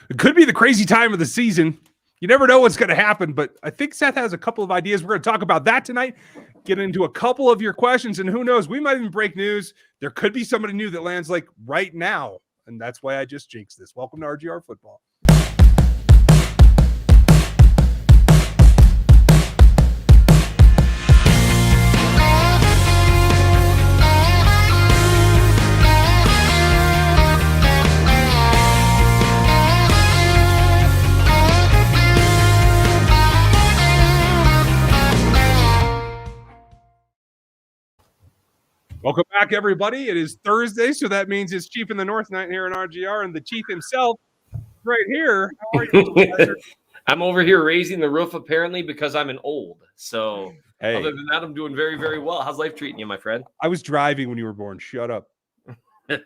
It could be the crazy time of the season. You never know what's going to happen, but I think Seth has a couple of ideas. We're going to talk about that tonight, get into a couple of your questions, and who knows, we might even break news. There could be somebody new that lands like right now, and that's why I just jinxed this. Welcome to RGR Football. Welcome back, everybody. It is Thursday, so that means it's Chief in the North night here in RGR, and the Chief himself right here. How are you? I'm over here raising the roof, apparently, because I'm an old. So other than that, I'm doing very, very well. How's life treating you, my friend? I was driving when you were born. Shut up. Well,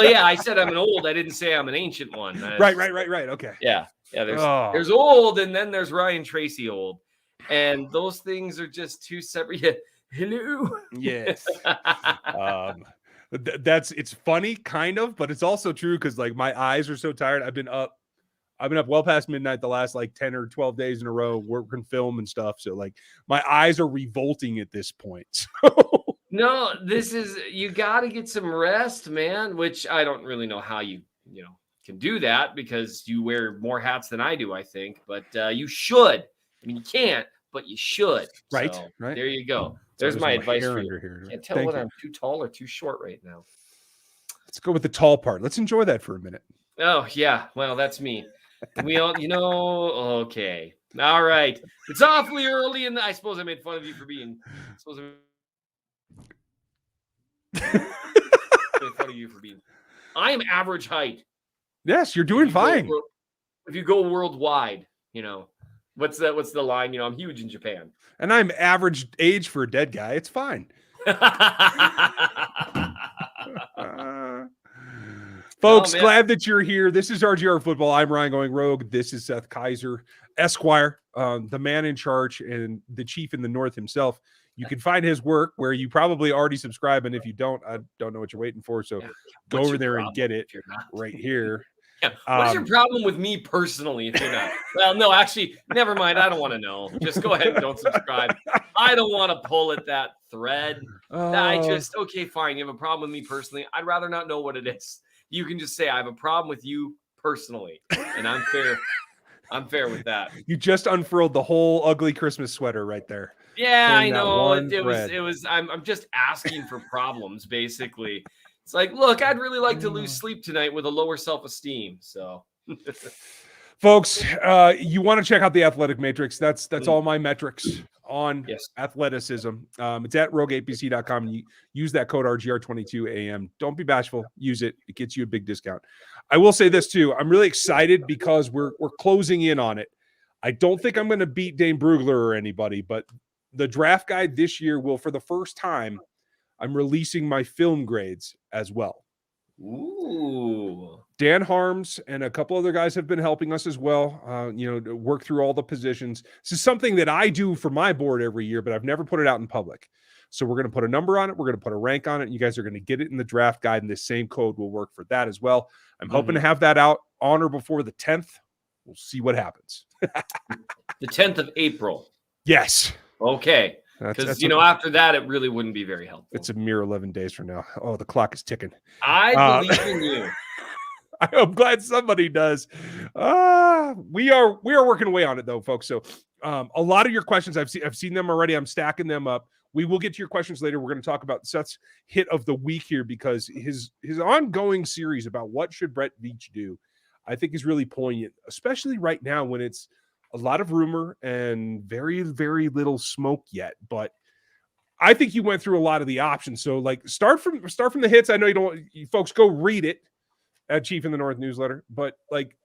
yeah, I said I'm an old. I didn't say I'm an ancient one. Right. Okay. Yeah. There's old, and then there's Ryan Tracy old. And those things are just two separate... Hello. Yes. It's funny, kind of, but it's also true because like my eyes are so tired. I've been up well past midnight the last like 10 or 12 days in a row working film and stuff. So like my eyes are revolting at this point. So. No, you got to get some rest, man, which I don't really know how you can do that because you wear more hats than I do, I think, but you should. I mean, you can't, but you should. Right. So, right. There you go. There's my advice for you. Here. Can't tell whether I'm too tall or too short right now. Let's go with the tall part. Let's enjoy that for a minute. Oh, yeah. Well, that's me. We all, okay. All right. It's awfully early, and I suppose I made fun of you for being. I am average height. Yes, you're doing fine. If you go worldwide, what's the line? I'm huge in Japan. And I'm average age for a dead guy. It's fine. Folks, glad that you're here. This is RGR Football. I'm Ryan Going Rogue. This is Seth Kaiser, Esquire, the man in charge and the Chief in the North himself. You can find his work where you probably already subscribe. And if you don't, I don't know what you're waiting for. So go over there and get it right here. Yeah. What's your problem with me personally if you're not? Well, no, actually, never mind. I don't want to know. Just go ahead and don't subscribe. I don't want to pull at that thread. Okay, fine. You have a problem with me personally. I'd rather not know what it is. You can just say, I have a problem with you personally. And I'm fair. I'm fair with that. You just unfurled the whole ugly Christmas sweater right there. Yeah, I know. It was. I'm just asking for problems, basically. It's like, look, I'd really like to lose sleep tonight with a lower self-esteem. So, folks, you want to check out the Athletic Matrix. That's all my metrics on athleticism. It's at rogue8bc.com. You use that code RGR22AM. Don't be bashful. Use it. It gets you a big discount. I will say this too. I'm really excited because we're closing in on it. I don't think I'm going to beat Dane Brugler or anybody, but the draft guide this year will, for the first time, I'm releasing my film grades as well. Ooh. Dan Harms and a couple other guys have been helping us as well, to work through all the positions. This is something that I do for my board every year, but I've never put it out in public. So we're going to put a number on it. We're going to put a rank on it. And you guys are going to get it in the draft guide, and this same code will work for that as well. I'm hoping to have that out on or before the 10th. We'll see what happens. The 10th of April. Yes. Okay. Because, after that, it really wouldn't be very helpful. It's a mere 11 days from now. Oh, the clock is ticking. I believe in you. I'm glad somebody does. We are working away on it, though, folks. So a lot of your questions, I've seen them already. I'm stacking them up. We will get to your questions later. We're going to talk about Seth's hit of the week here because his ongoing series about what should Brett Veach do, I think is really poignant, especially right now when it's a lot of rumor and very, very little smoke yet. But I think you went through a lot of the options. So like start from the hits. I know you folks go read it at Chief in the North newsletter, but like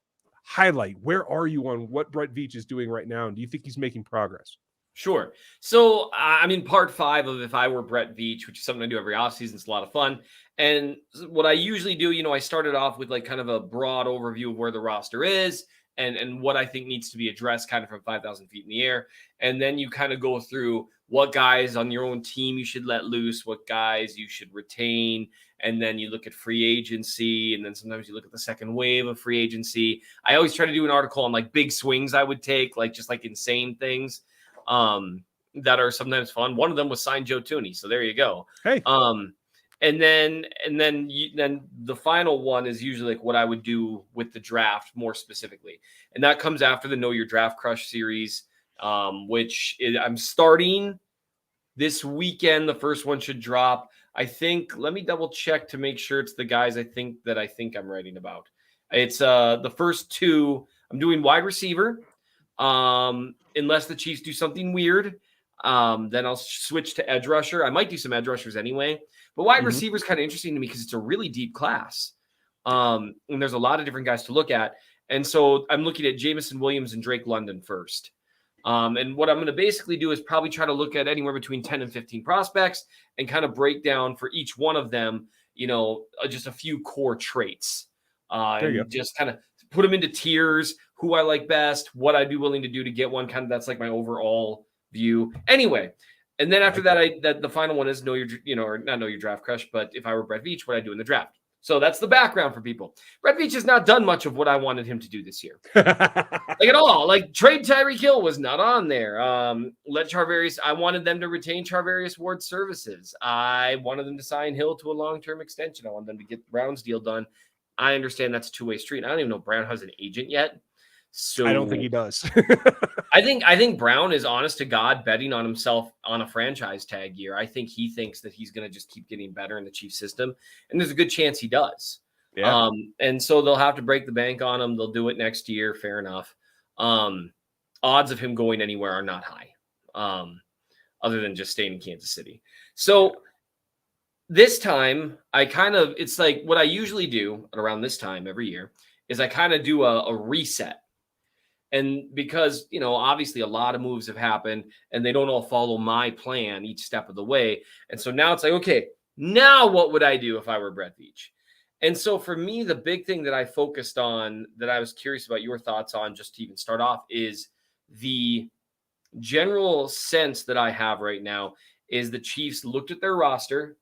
highlight, where are you on what Brett Veach is doing right now? And do you think he's making progress? Sure. So I'm in part 5 of If I Were Brett Veach, which is something I do every offseason. It's a lot of fun. And what I usually do, I started off with like kind of a broad overview of where the roster is. and what I think needs to be addressed kind of from 5,000 feet in the air. And then you kind of go through what guys on your own team you should let loose, what guys you should retain. And then you look at free agency. And then sometimes you look at the second wave of free agency. I always try to do an article on like big swings I would take, like just like insane things that are sometimes fun. One of them was sign Joe Tooney. So there you go. Hey. And then the final one is usually like what I would do with the draft more specifically. And that comes after the Know Your Draft Crush series, which I'm starting this weekend. The first one should drop. I think, let me double check to make sure it's the guys I think I'm writing about. It's the first two. I'm doing wide receiver. Unless the Chiefs do something weird, then I'll switch to edge rusher. I might do some edge rushers anyway. But wide receiver is kind of interesting to me because it's a really deep class. And there's a lot of different guys to look at. And so I'm looking at Jamison Williams and Drake London first. And what I'm going to basically do is probably try to look at anywhere between 10 and 15 prospects and kind of break down for each one of them, just a few core traits. And just kind of put them into tiers, who I like best, what I'd be willing to do to get one. Kind of that's like my overall view. Anyway. And then after that, the final one is or not know your draft crush, but if I were Brett Veach, what I'd do in the draft. So that's the background for people. Brett Veach has not done much of what I wanted him to do this year. Like at all. Like trade Tyreek Hill was not on there. I wanted them to retain Charvarius Ward's services. I wanted them to sign Hill to a long-term extension. I wanted them to get Brown's deal done. I understand that's a two-way street. I don't even know if Brown has an agent yet. So I don't think he does. I think Brown is honest to God betting on himself on a franchise tag year. I think he thinks that he's going to just keep getting better in the Chiefs system. And there's a good chance he does. Yeah. And so they'll have to break the bank on him. They'll do it next year. Fair enough. Odds of him going anywhere are not high, other than just staying in Kansas City. So this time it's like what I usually do around this time every year is I kind of do a reset. And because, obviously a lot of moves have happened and they don't all follow my plan each step of the way. And so now it's like, okay, now what would I do if I were Brett Veach? And so for me, the big thing that I focused on that I was curious about your thoughts on just to even start off is the general sense that I have right now is the Chiefs looked at their roster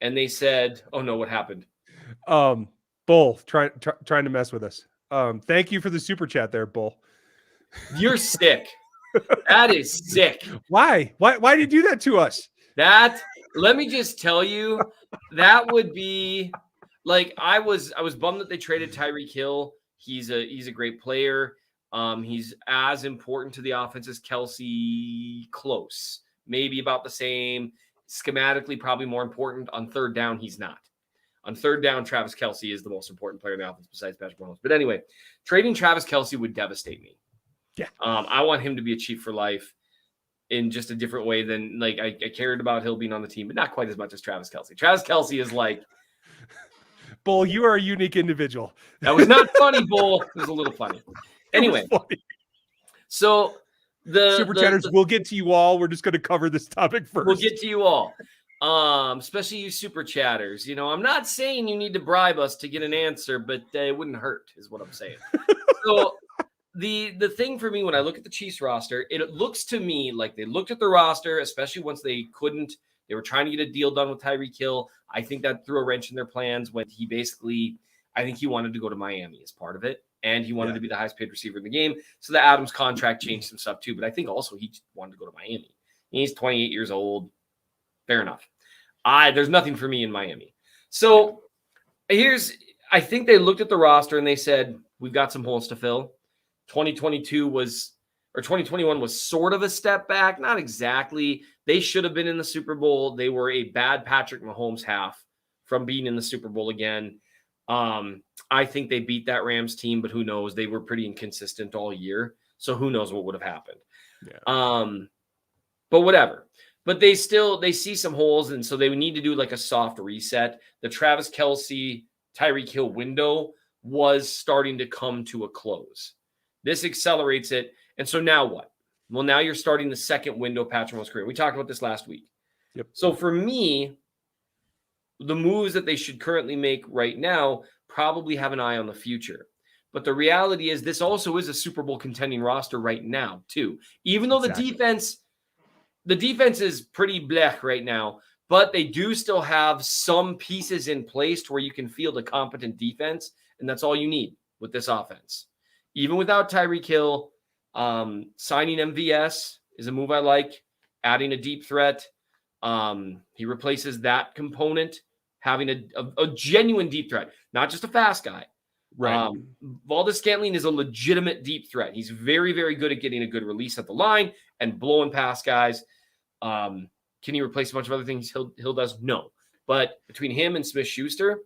and they said, oh no, what happened? Bull trying to mess with us. Thank you for the super chat there, Bull. You're sick. That is sick. Why did you do that to us? Let me just tell you, that would be like I was bummed that they traded Tyreek Hill. He's a great player. He's as important to the offense as Kelsey, close, maybe about the same. Schematically, probably more important. On third down, he's not. On third down, Travis Kelce is the most important player in the offense besides Patrick Mahomes. But anyway, trading Travis Kelce would devastate me. Yeah. I want him to be a Chief for life in just a different way than like I cared about Hill being on the team, but not quite as much as Travis Kelce. Travis Kelce is like, Bull, you are a unique individual. That was not funny, Bull. It was a little funny. Anyway, funny. So the super chatters, we'll get to you all. We're just going to cover this topic first. We'll get to you all. Especially you super chatters. I'm not saying you need to bribe us to get an answer, but it wouldn't hurt, is what I'm saying. So the thing for me when I look at the Chiefs roster, it looks to me like they looked at the roster, especially once they were trying to get a deal done with Tyreek Hill. I think that threw a wrench in their plans when I think he wanted to go to Miami as part of it. And he wanted to be the highest paid receiver in the game. So the Adams contract changed some stuff too. But I think also he wanted to go to Miami. He's 28 years old. Fair enough. There's nothing for me in Miami. So I think they looked at the roster and they said, we've got some holes to fill. 2021 was sort of a step back. Not exactly. They should have been in the Super Bowl. They were a bad Patrick Mahomes half from being in the Super Bowl again. I think they beat that Rams team, but who knows? They were pretty inconsistent all year. So who knows what would have happened. Yeah. But whatever. But they see some holes, and so they would need to do like a soft reset. The Travis Kelce, Tyreek Hill window was starting to come to a close. This accelerates it. And so now what? Well, now you're starting the second window of Patrick Mahomes' career. We talked about this last week. Yep. So for me, the moves that they should currently make right now probably have an eye on the future. But the reality is this also is a Super Bowl contending roster right now, too. Even though Exactly. the defense is pretty blech right now, but they do still have some pieces in place to where you can field a competent defense, and that's all you need with this offense. Even without Tyreek Hill, signing MVS is a move I like. Adding a deep threat, he replaces that component, having a genuine deep threat, not just a fast guy. Right. Valdes-Scantling is a legitimate deep threat. He's very, very good at getting a good release at the line and blowing past guys. Can he replace a bunch of other things Hill does? No. But between him and Smith-Schuster,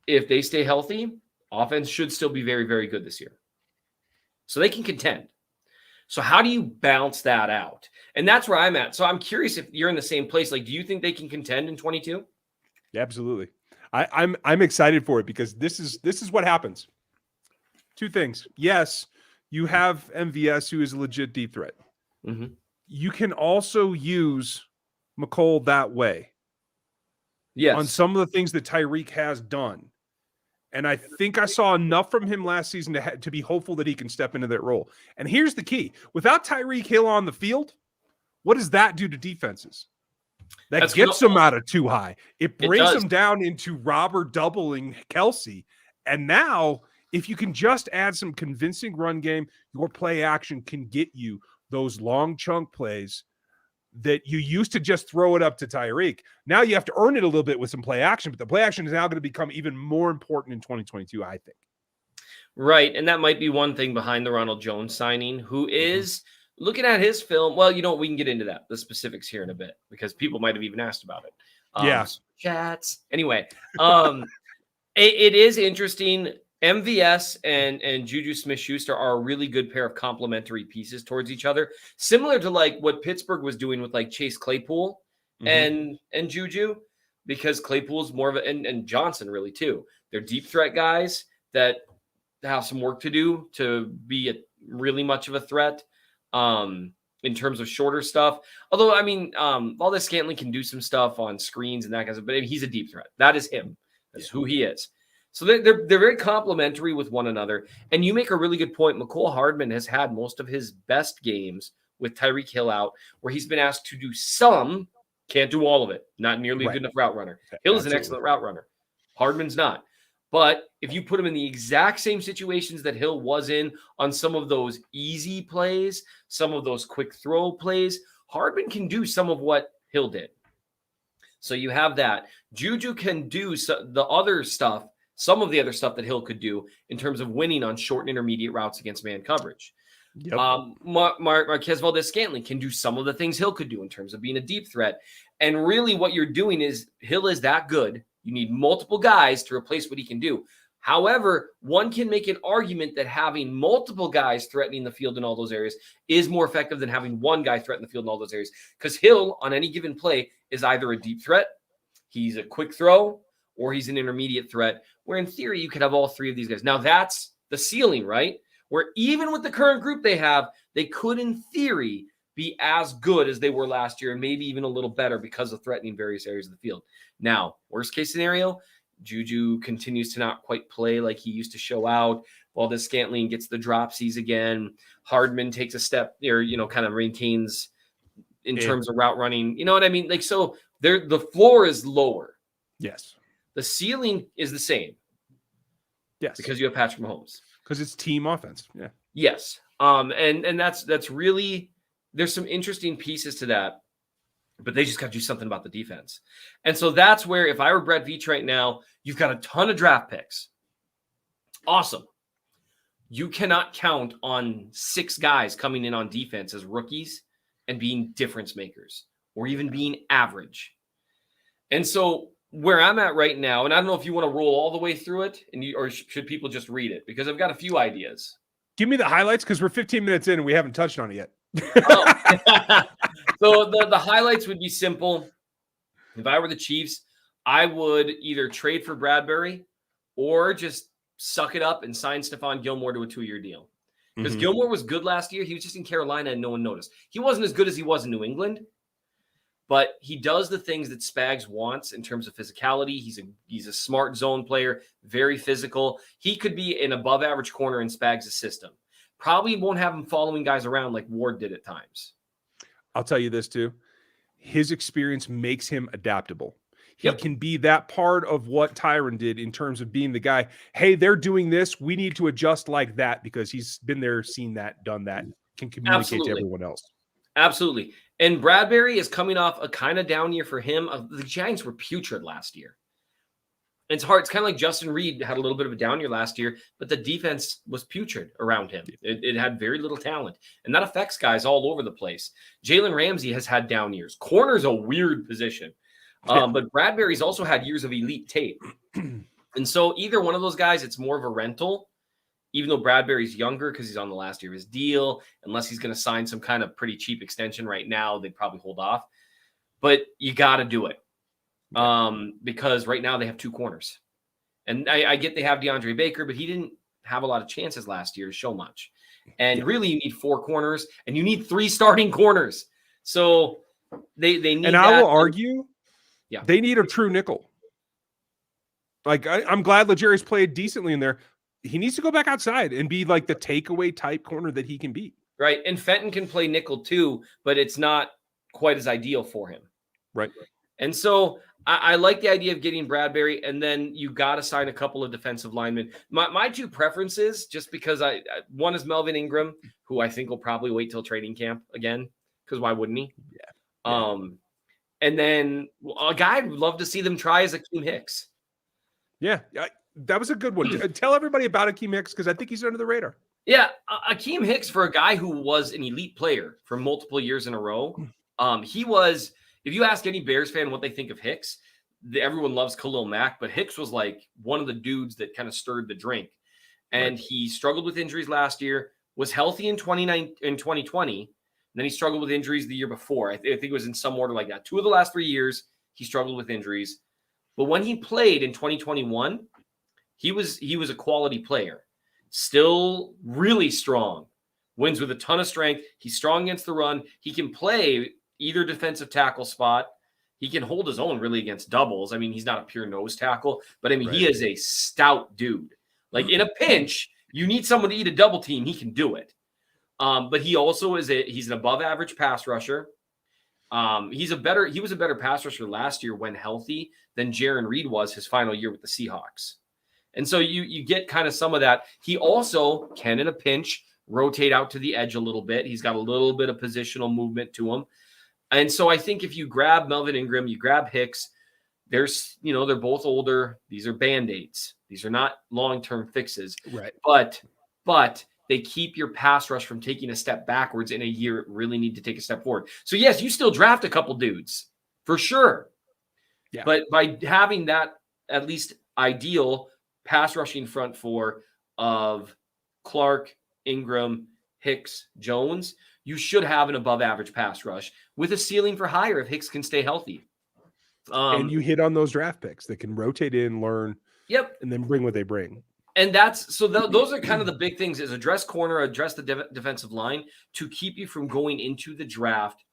if they stay healthy, offense should still be very, very good this year. So they can contend. So how do you balance that out? And that's where I'm at. So I'm curious if you're in the same place. Like, do you think they can contend in 22? Yeah, absolutely. I'm excited for it because this is what happens. Two things. Yes, you have MVS, who is a legit deep threat. Mm-hmm. You can also use McColl that way. Yes. On some of the things that Tyreek has done. And I think I saw enough from him last season to be hopeful that he can step into that role. And here's the key. Without Tyreek Hill on the field, what does that do to defenses? That gets them out of too high. It brings them down into robber doubling Kelsey. And now, if you can just add some convincing run game, your play action can get you those long chunk plays that you used to just throw it up to Tyreek. Now you have to earn it a little bit with some play action, but the play action is now going to become even more important in 2022, I think. Right, and that might be one thing behind the Ronald Jones signing, who is looking at his film. Well, you know, we can get into that, the specifics here in a bit, because people might have even asked about it. Yeah. Chats. Anyway, it is interesting. MVS and Juju Smith-Schuster are a really good pair of complementary pieces towards each other, similar to like what Pittsburgh was doing with like Chase Claypool and Juju, because Claypool's more of a, and Johnson really too. They're deep threat guys that have some work to do to be really much of a threat in terms of shorter stuff. Although, I mean, Valdes-Scantling can do some stuff on screens and that kind of stuff, but he's a deep threat. That is him. That's who he is. So they're very complementary with one another. And you make a really good point. McCole Hardman has had most of his best games with Tyreek Hill out, where he's been asked to do some, can't do all of it. Not nearly a good enough route runner. Hill is an excellent route runner. Hardman's not. But if you put him in the exact same situations that Hill was in on some of those easy plays, some of those quick throw plays, Hardman can do some of what Hill did. So you have that. Juju can do the other stuff, some of the other stuff that Hill could do in terms of winning on short and intermediate routes against man coverage. Yep. Marquez Valdes-Scantling can do some of the things Hill could do in terms of being a deep threat. And really what you're doing is Hill is that good. You need multiple guys to replace what he can do. However, one can make an argument that having multiple guys threatening the field in all those areas is more effective than having one guy threaten the field in all those areas. Because Hill, on any given play, is either a deep threat, he's a quick throw, or he's an intermediate threat, where in theory you could have all three of these guys. Now that's the ceiling, right? Where even with the current group they have, they could in theory be as good as they were last year and maybe even a little better because of threatening various areas of the field. Now, worst case scenario, Juju continues to not quite play like he used to show out. Valdes-Scantling gets the dropsies again. Hardman takes a step there, kind of maintains in terms of route running. You know what I mean? Like, so the floor is lower. Yes. The ceiling is the same. Yes. Because you have Patrick Mahomes. Because it's team offense. Yeah. Yes. And that's really, there's some interesting pieces to that, but they just got to do something about the defense. And so that's where, if I were Brett Veach right now, you've got a ton of draft picks. Awesome. You cannot count on 6 guys coming in on defense as rookies and being difference makers or even being average. And so where I'm at right now, and I don't know if you want to roll all the way through it or should people just read it? Because I've got a few ideas. Give me the highlights because we're 15 minutes in and we haven't touched on it yet. So the highlights would be simple. If I were the Chiefs, I would either trade for Bradbury or just suck it up and sign Stephon Gilmore to a 2-year deal. Because Gilmore was good last year. He was just in Carolina and no one noticed. He wasn't as good as he was in New England, but he does the things that Spags wants in terms of physicality. He's a smart zone player, very physical. He could be an above average corner in Spags' system. Probably won't have him following guys around like Ward did at times. I'll tell you this too. His experience makes him adaptable. He Yep. can be that part of what Tyron did in terms of being the guy. Hey, they're doing this. We need to adjust like that because he's been there, seen that, done that, can communicate to everyone else. Absolutely. And Bradbury is coming off a kind of down year for him. The Giants were putrid last year. It's hard. It's kind of like Justin Reed had a little bit of a down year last year, but the defense was putrid around him. It had very little talent, and that affects guys all over the place. Jalen Ramsey has had down years. Corner's a weird position, but Bradbury's also had years of elite tape. And so either one of those guys, it's more of a rental, even though Bradbury's younger because he's on the last year of his deal. Unless he's going to sign some kind of pretty cheap extension right now, they'd probably hold off. But you got to do it. Because right now they have two corners. And I get they have DeAndre Baker, but he didn't have a lot of chances last year to show much. And really you need four corners and you need three starting corners. So they need and I will argue they need a true nickel. Like I'm glad Legarius played decently in there. He needs to go back outside and be like the takeaway type corner that he can be. Right. And Fenton can play nickel too, but it's not quite as ideal for him. Right. And so I like the idea of getting Bradbury, and then you got to sign a couple of defensive linemen. My two preferences, just because one is Melvin Ingram, who I think will probably wait till training camp again, because why wouldn't he? Yeah. And then a guy I'd love to see them try is Akeem Hicks. Yeah, that was a good one. Tell everybody about Akeem Hicks because I think he's under the radar. Yeah, Akeem Hicks, for a guy who was an elite player for multiple years in a row, he was. If you ask any Bears fan what they think of Hicks, everyone loves Khalil Mack, but Hicks was like one of the dudes that kind of stirred the drink. And he struggled with injuries last year, was healthy in 2020, and then he struggled with injuries the year before. I think it was in some order like that. 2 of the last 3 years, he struggled with injuries. But when he played in 2021, he was a quality player. Still really strong. Wins with a ton of strength. He's strong against the run. He can play either defensive tackle spot. He can hold his own really against doubles. I mean, he's not a pure nose tackle, but I mean, he is a stout dude. Like in a pinch, you need someone to eat a double team. He can do it. But he also he's an above average pass rusher. He was a better pass rusher last year when healthy than Jaron Reed was his final year with the Seahawks. And so you get kind of some of that. He also can, in a pinch, rotate out to the edge a little bit. He's got a little bit of positional movement to him. And so I think if you grab Melvin Ingram, you grab Hicks, they're both older. These are Band-Aids. These are not long-term fixes. Right. But they keep your pass rush from taking a step backwards in a year it really need to take a step forward. So yes, you still draft a couple dudes for sure. Yeah. But by having that at least ideal pass rushing front four of Clark, Ingram, Hicks, Jones, you should have an above average pass rush with a ceiling for higher if Hicks can stay healthy. And you hit on those draft picks that can rotate in, learn, and then bring what they bring. And those are kind of the big things: is address corner, address the defensive line to keep you from going into the draft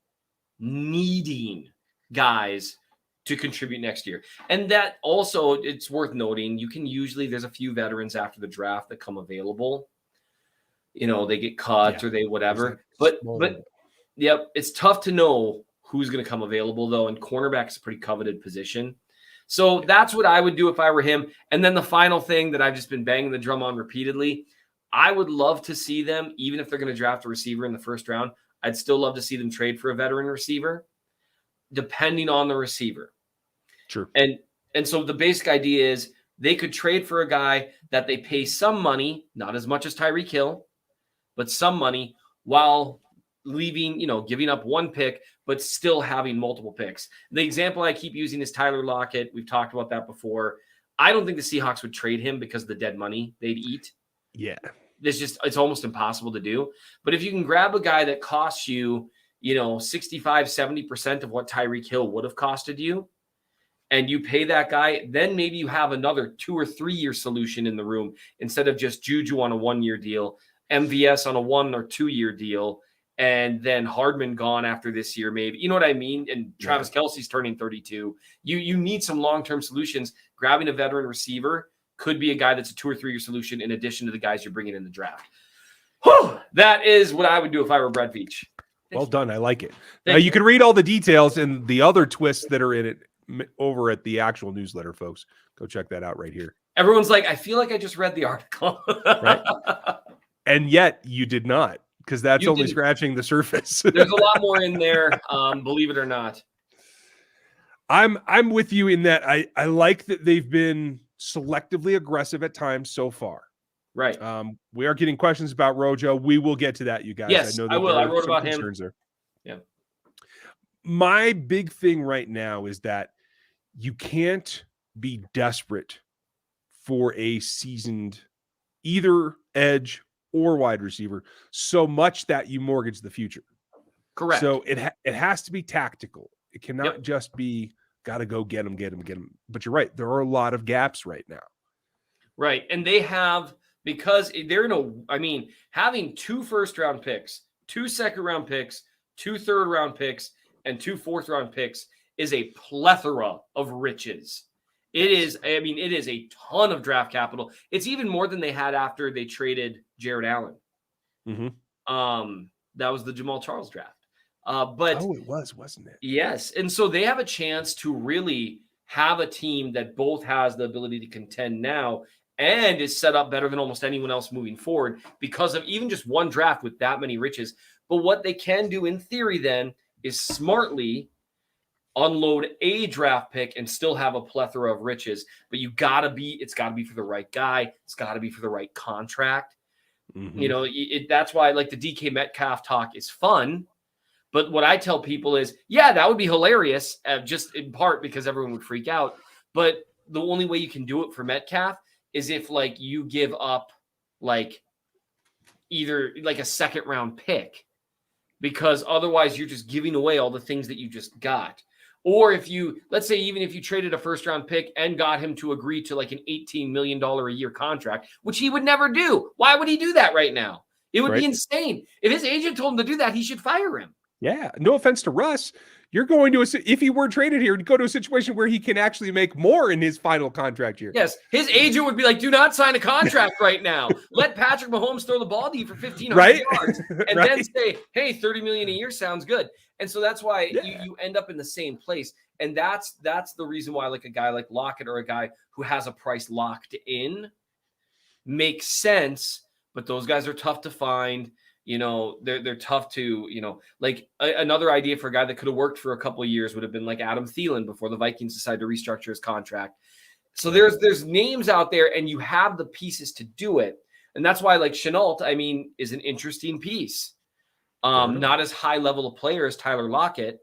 needing guys to contribute next year. And that also, it's worth noting, there's a few veterans after the draft that come available. They get cut or they whatever. But it's tough to know who's going to come available though. And cornerback is a pretty coveted position. So that's what I would do if I were him. And then the final thing that I've just been banging the drum on repeatedly, I would love to see them, even if they're going to draft a receiver in the first round, I'd still love to see them trade for a veteran receiver, depending on the receiver. Sure. And so the basic idea is they could trade for a guy that they pay some money, not as much as Tyreek Hill, but some money while leaving, giving up one pick, but still having multiple picks. The example I keep using is Tyler Lockett. We've talked about that before. I don't think the Seahawks would trade him because of the dead money they'd eat. Yeah. It's almost impossible to do. But if you can grab a guy that costs you, 65, 70% of what Tyreek Hill would have costed you, and you pay that guy, then maybe you have another 2 or 3 year solution in the room instead of just Juju on a 1 year deal, MVS on a 1 or 2 year deal, and then Hardman gone after this year, maybe. You know what I mean? And Travis Kelce's turning 32. You need some long-term solutions. Grabbing a veteran receiver could be a guy that's a 2 or 3 year solution in addition to the guys you're bringing in the draft. Whew, that is what I would do if I were Brett Veach. Well done. I like it. Now you can read all the details and the other twists that are in it over at the actual newsletter, folks. Go check that out right here. Everyone's like, I feel like I just read the article. Right. And yet you did not, because that's only scratching the surface. There's a lot more in there, believe it or not. I'm with you in that I like that they've been selectively aggressive at times so far. Right. We are getting questions about Rojo. We will get to that, you guys. Yes, I know that I will. I wrote about him. There. Yeah. My big thing right now is that you can't be desperate for a seasoned either edge or wide receiver so much that you mortgage the future. Correct. So it has to be tactical. It cannot just be got to go get him. But you're right. There are a lot of gaps right now. Right. And they have, because they're having 2 first-round picks, 2 second-round picks, 2 third-round picks, and 2 fourth-round picks is a plethora of riches. It is a ton of draft capital. It's even more than they had after they traded Jared Allen. Mm-hmm. That was the Jamal Charles draft. It was, wasn't it? Yes. And so they have a chance to really have a team that both has the ability to contend now and is set up better than almost anyone else moving forward because of even just one draft with that many riches. But what they can do in theory then is smartly unload a draft pick and still have a plethora of riches. But it's got to be for the right guy. It's got to be for the right contract. Mm-hmm. That's why like the DK Metcalf talk is fun. But what I tell people is, that would be hilarious, just in part because everyone would freak out. But the only way you can do it for Metcalf is if like you give up like either like a second round pick, because otherwise you're just giving away all the things that you just got. Or if you, let's say, even if you traded a first round pick and got him to agree to like an $18 million a year contract, which he would never do. Why would he do that right now? It would be insane. If his agent told him to do that, he should fire him. Yeah, no offense to Russ. You're going to, if he were traded here, go to a situation where he can actually make more in his final contract year. Yes, his agent would be like, do not sign a contract right now. Let Patrick Mahomes throw the ball to you for 1,500 yards and then say, hey, $30 million a year sounds good. And so that's why you end up in the same place. And that's the reason why like a guy like Lockett or a guy who has a price locked in makes sense. But those guys are tough to find. They're tough to, like another idea for a guy that could have worked for a couple of years would have been like Adam Thielen before the Vikings decided to restructure his contract. So there's names out there and you have the pieces to do it. And that's why like Shenault, is an interesting piece. Not as high level a player as Tyler Lockett,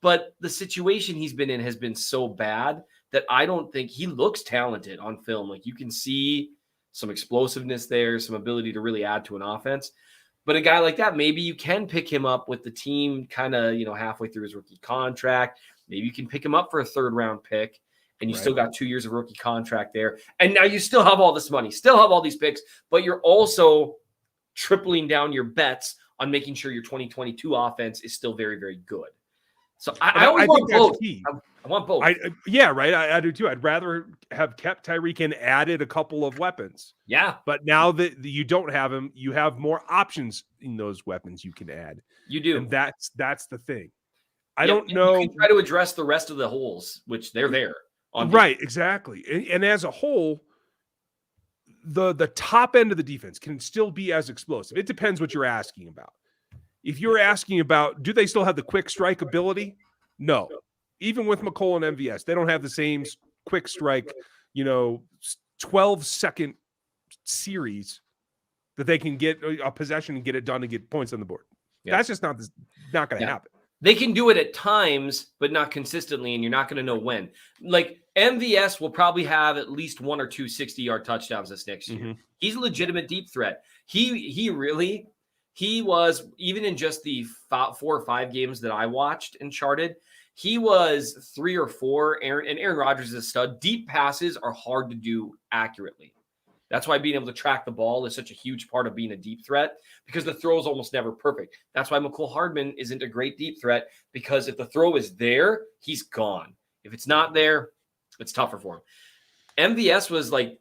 but the situation he's been in has been so bad that I don't think he looks talented on film. Like you can see some explosiveness there, some ability to really add to an offense. But a guy like that, maybe you can pick him up with the team kind of, halfway through his rookie contract. Maybe you can pick him up for a 3rd round pick and you still got 2 years of rookie contract there. And now you still have all this money, still have all these picks, but you're also tripling down your bets on making sure your 2022 offense is still very, very good. So I want both. I want both. I do too. I'd rather have kept Tyreek and added a couple of weapons. Yeah. But now that you don't have him, you have more options in those weapons you can add. You do. And that's the thing. I don't know. You can try to address the rest of the holes, which they're there. Exactly. And as a whole, the top end of the defense can still be as explosive. It depends what you're asking about. If you're asking about, do they still have the quick strike ability? No. Even with McColl and MVS, they don't have the same quick strike, 12-second series that they can get a possession and get it done and get points on the board. Yeah. That's just not going to happen. They can do it at times, but not consistently, and you're not going to know when. Like MVS will probably have at least 1 or 2 60-yard touchdowns this next year. Mm-hmm. He's a legitimate deep threat. He was, even in just the 4 or 5 games that I watched and charted, he was 3 or 4. Aaron Rodgers is a stud. Deep passes are hard to do accurately. That's why being able to track the ball is such a huge part of being a deep threat, because the throw is almost never perfect. That's why McCole Hardman isn't a great deep threat, because if the throw is there, he's gone. If it's not there, it's tougher for him. MVS was like,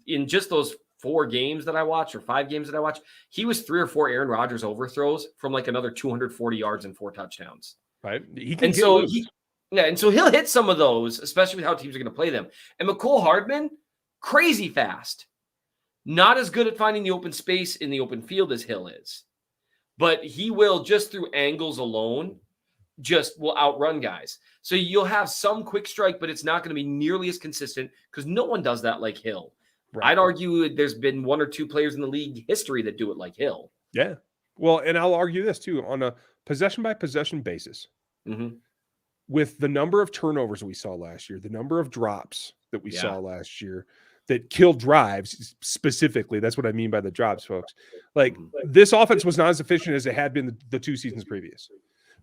in just those 4 games that I watched, or 5 games that I watched, he was 3 or 4 Aaron Rodgers overthrows from like another 240 yards and 4 touchdowns. Right. He can And get so loose. and so he'll hit some of those, especially with how teams are going to play them. And McCole Hardman, crazy fast. Not as good at finding the open space in the open field as Hill is. But he will, just through angles alone, just will outrun guys. So you'll have some quick strike, but it's not going to be nearly as consistent, because no one does that like Hill. Right. I'd argue there's been 1 or 2 players in the league history that do it like Hill. Yeah. Well, and I'll argue this too, on a possession-by-possession basis. Mm-hmm. With the number of turnovers we saw last year, the number of drops that we saw last year that killed drives specifically, that's what I mean by the drops, folks. Like, this offense was not as efficient as it had been the 2 seasons previous.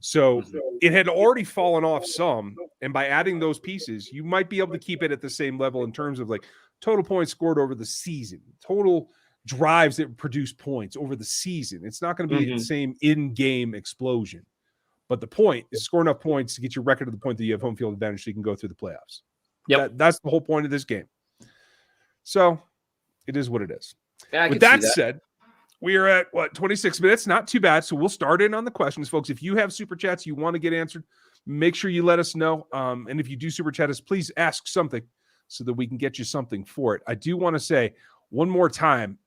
So it had already fallen off some, and by adding those pieces, you might be able to keep it at the same level in terms of like total points scored over the season, total drives that produce points over the season. It's not going to be the same in-game explosion. But the point is score enough points to get your record to the point that you have home field advantage so you can go through the playoffs. Yep. That's the whole point of this game. So it is what it is. Yeah, with that said, we are at, 26 minutes? Not too bad. So we'll start in on the questions, folks. If you have super chats you want to get answered, make sure you let us know. And if you do super chat us, please ask something so that we can get you something for it. I do want to say one more time,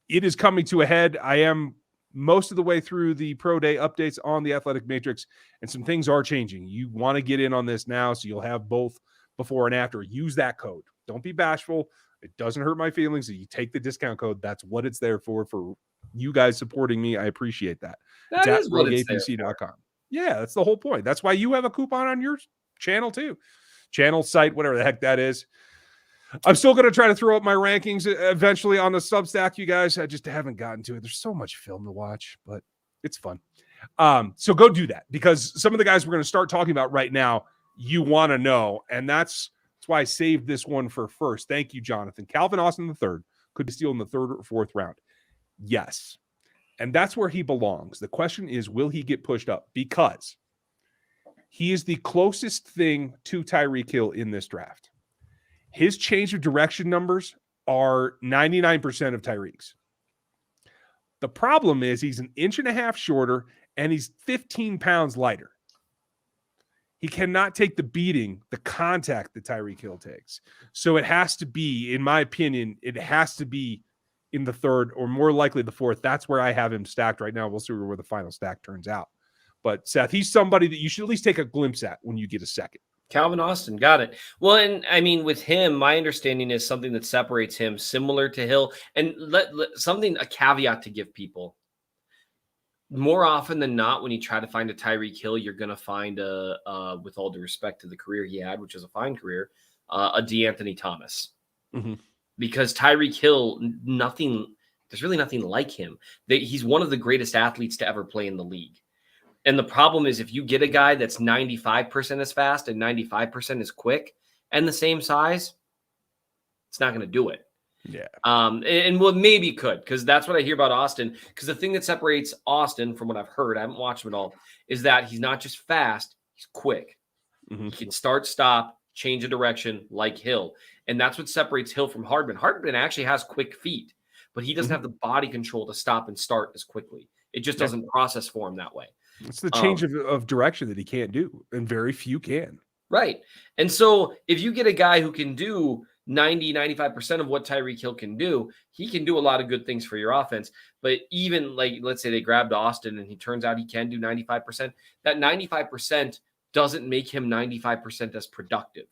it is coming to a head. I am most of the way through the pro day updates on the Athletic Matrix, and some things are changing. You want to get in on this now, so you'll have both before and after. Use that code. Don't be bashful. It doesn't hurt my feelings that you take the discount code. That's what it's there for you guys supporting me. I appreciate that. That is what it's rogueapc.com. Yeah, that's the whole point. That's why you have a coupon on your channel too. Channel, site, whatever the heck that is. I'm still going to try to throw up my rankings eventually on the Substack, you guys. I just haven't gotten to it. There's so much film to watch, but it's fun. So go do that, because some of the guys we're going to start talking about right now, you want to know. And that's why I saved this one for first. Thank you, Jonathan. Calvin Austin III could steal in the 3rd or 4th round. Yes. And that's where he belongs. The question is, will he get pushed up? Because he is the closest thing to Tyreek Hill in this draft. His change of direction numbers are 99% of Tyreek's. The problem is he's 1.5 inches shorter and he's 15 pounds lighter. He cannot take the beating, the contact that Tyreek Hill takes. So it has to be, in my opinion, it has to be in the 3rd or more likely the 4th. That's where I have him stacked right now. We'll see where the final stack turns out. But Seth, he's somebody that you should at least take a glimpse at when you get a second. Calvin Austin, got it. Well, and I mean, with him, my understanding is something that separates him similar to Hill, and a caveat to give people. More often than not, when you try to find a Tyreek Hill, you're going to find with all due respect to the career he had, which is a fine career, a DeAnthony Thomas. Mm-hmm. Because Tyreek Hill, there's really nothing like him. He's one of the greatest athletes to ever play in the league. And the problem is, if you get a guy that's 95% as fast and 95% as quick and the same size, it's not going to do it. Yeah. And well, maybe could, because that's what I hear about Austin. Because the thing that separates Austin, from what I've heard, I haven't watched him at all, is that he's not just fast, he's quick. Mm-hmm. He can start, stop, change a direction like Hill. And that's what separates Hill from Hardman. Hardman actually has quick feet, but he doesn't have the body control to stop and start as quickly. It just doesn't process for him that way. It's the change of direction that he can't do, and very few can. Right. And so if you get a guy who can do 90-95% of what Tyreek Hill can do, he can do a lot of good things for your offense. But even, like, let's say they grabbed Austin and he turns out he can do 95%, that 95% doesn't make him 95% as productive.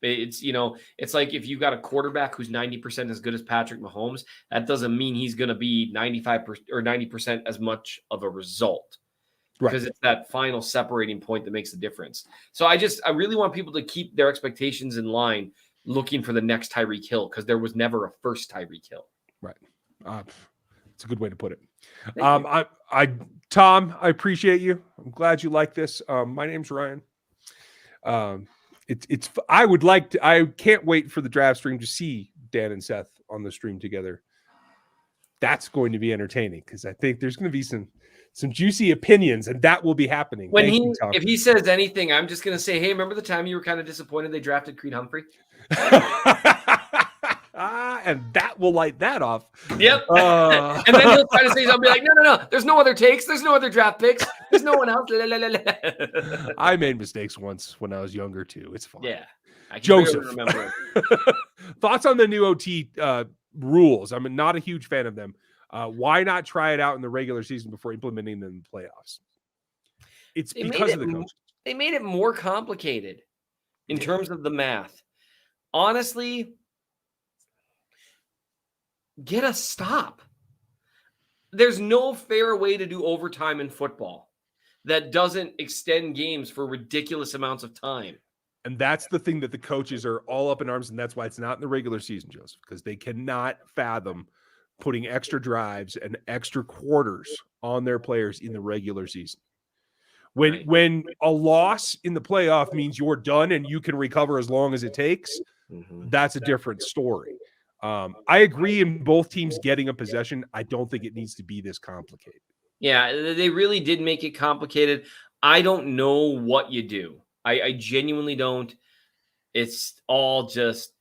It's like if you've got a quarterback who's 90% as good as Patrick Mahomes, that doesn't mean he's going to be 95% or 90% as much of a result. Right. Because it's that final separating point that makes the difference. So I really want people to keep their expectations in line, looking for the next Tyreek Hill, because there was never a first Tyreek Hill. Right. It's a good way to put it. Tom, I appreciate you. I'm glad you like this. My name's Ryan. I can't wait for the draft stream to see Dan and Seth on the stream together. That's going to be entertaining because I think there's going to be some juicy opinions, and that will be happening. If he says anything, I'm just going to say, hey, remember the time you were kind of disappointed they drafted Creed Humphrey? And that will light that off. Yep. And then he'll try to say, I'll be like, no. There's no other takes. There's no other draft picks. There's no one else. I made mistakes once when I was younger too. It's fine. Yeah. I can Joseph, remember. Thoughts on the new OT rules? I'm not a huge fan of them. Why not try it out in the regular season before implementing them in the playoffs? It's because of the coaches. They made it more complicated in terms of the math. Honestly, get a stop. There's no fair way to do overtime in football that doesn't extend games for ridiculous amounts of time. And that's the thing that the coaches are all up in arms, and that's why it's not in the regular season, Joseph, because they cannot fathom putting extra drives and extra quarters on their players in the regular season. When a loss in the playoff means you're done and you can recover as long as it takes, that's a different story. I agree in both teams getting a possession. I don't think it needs to be this complicated. Yeah, they really did make it complicated. I don't know what you do. I genuinely don't. It's all just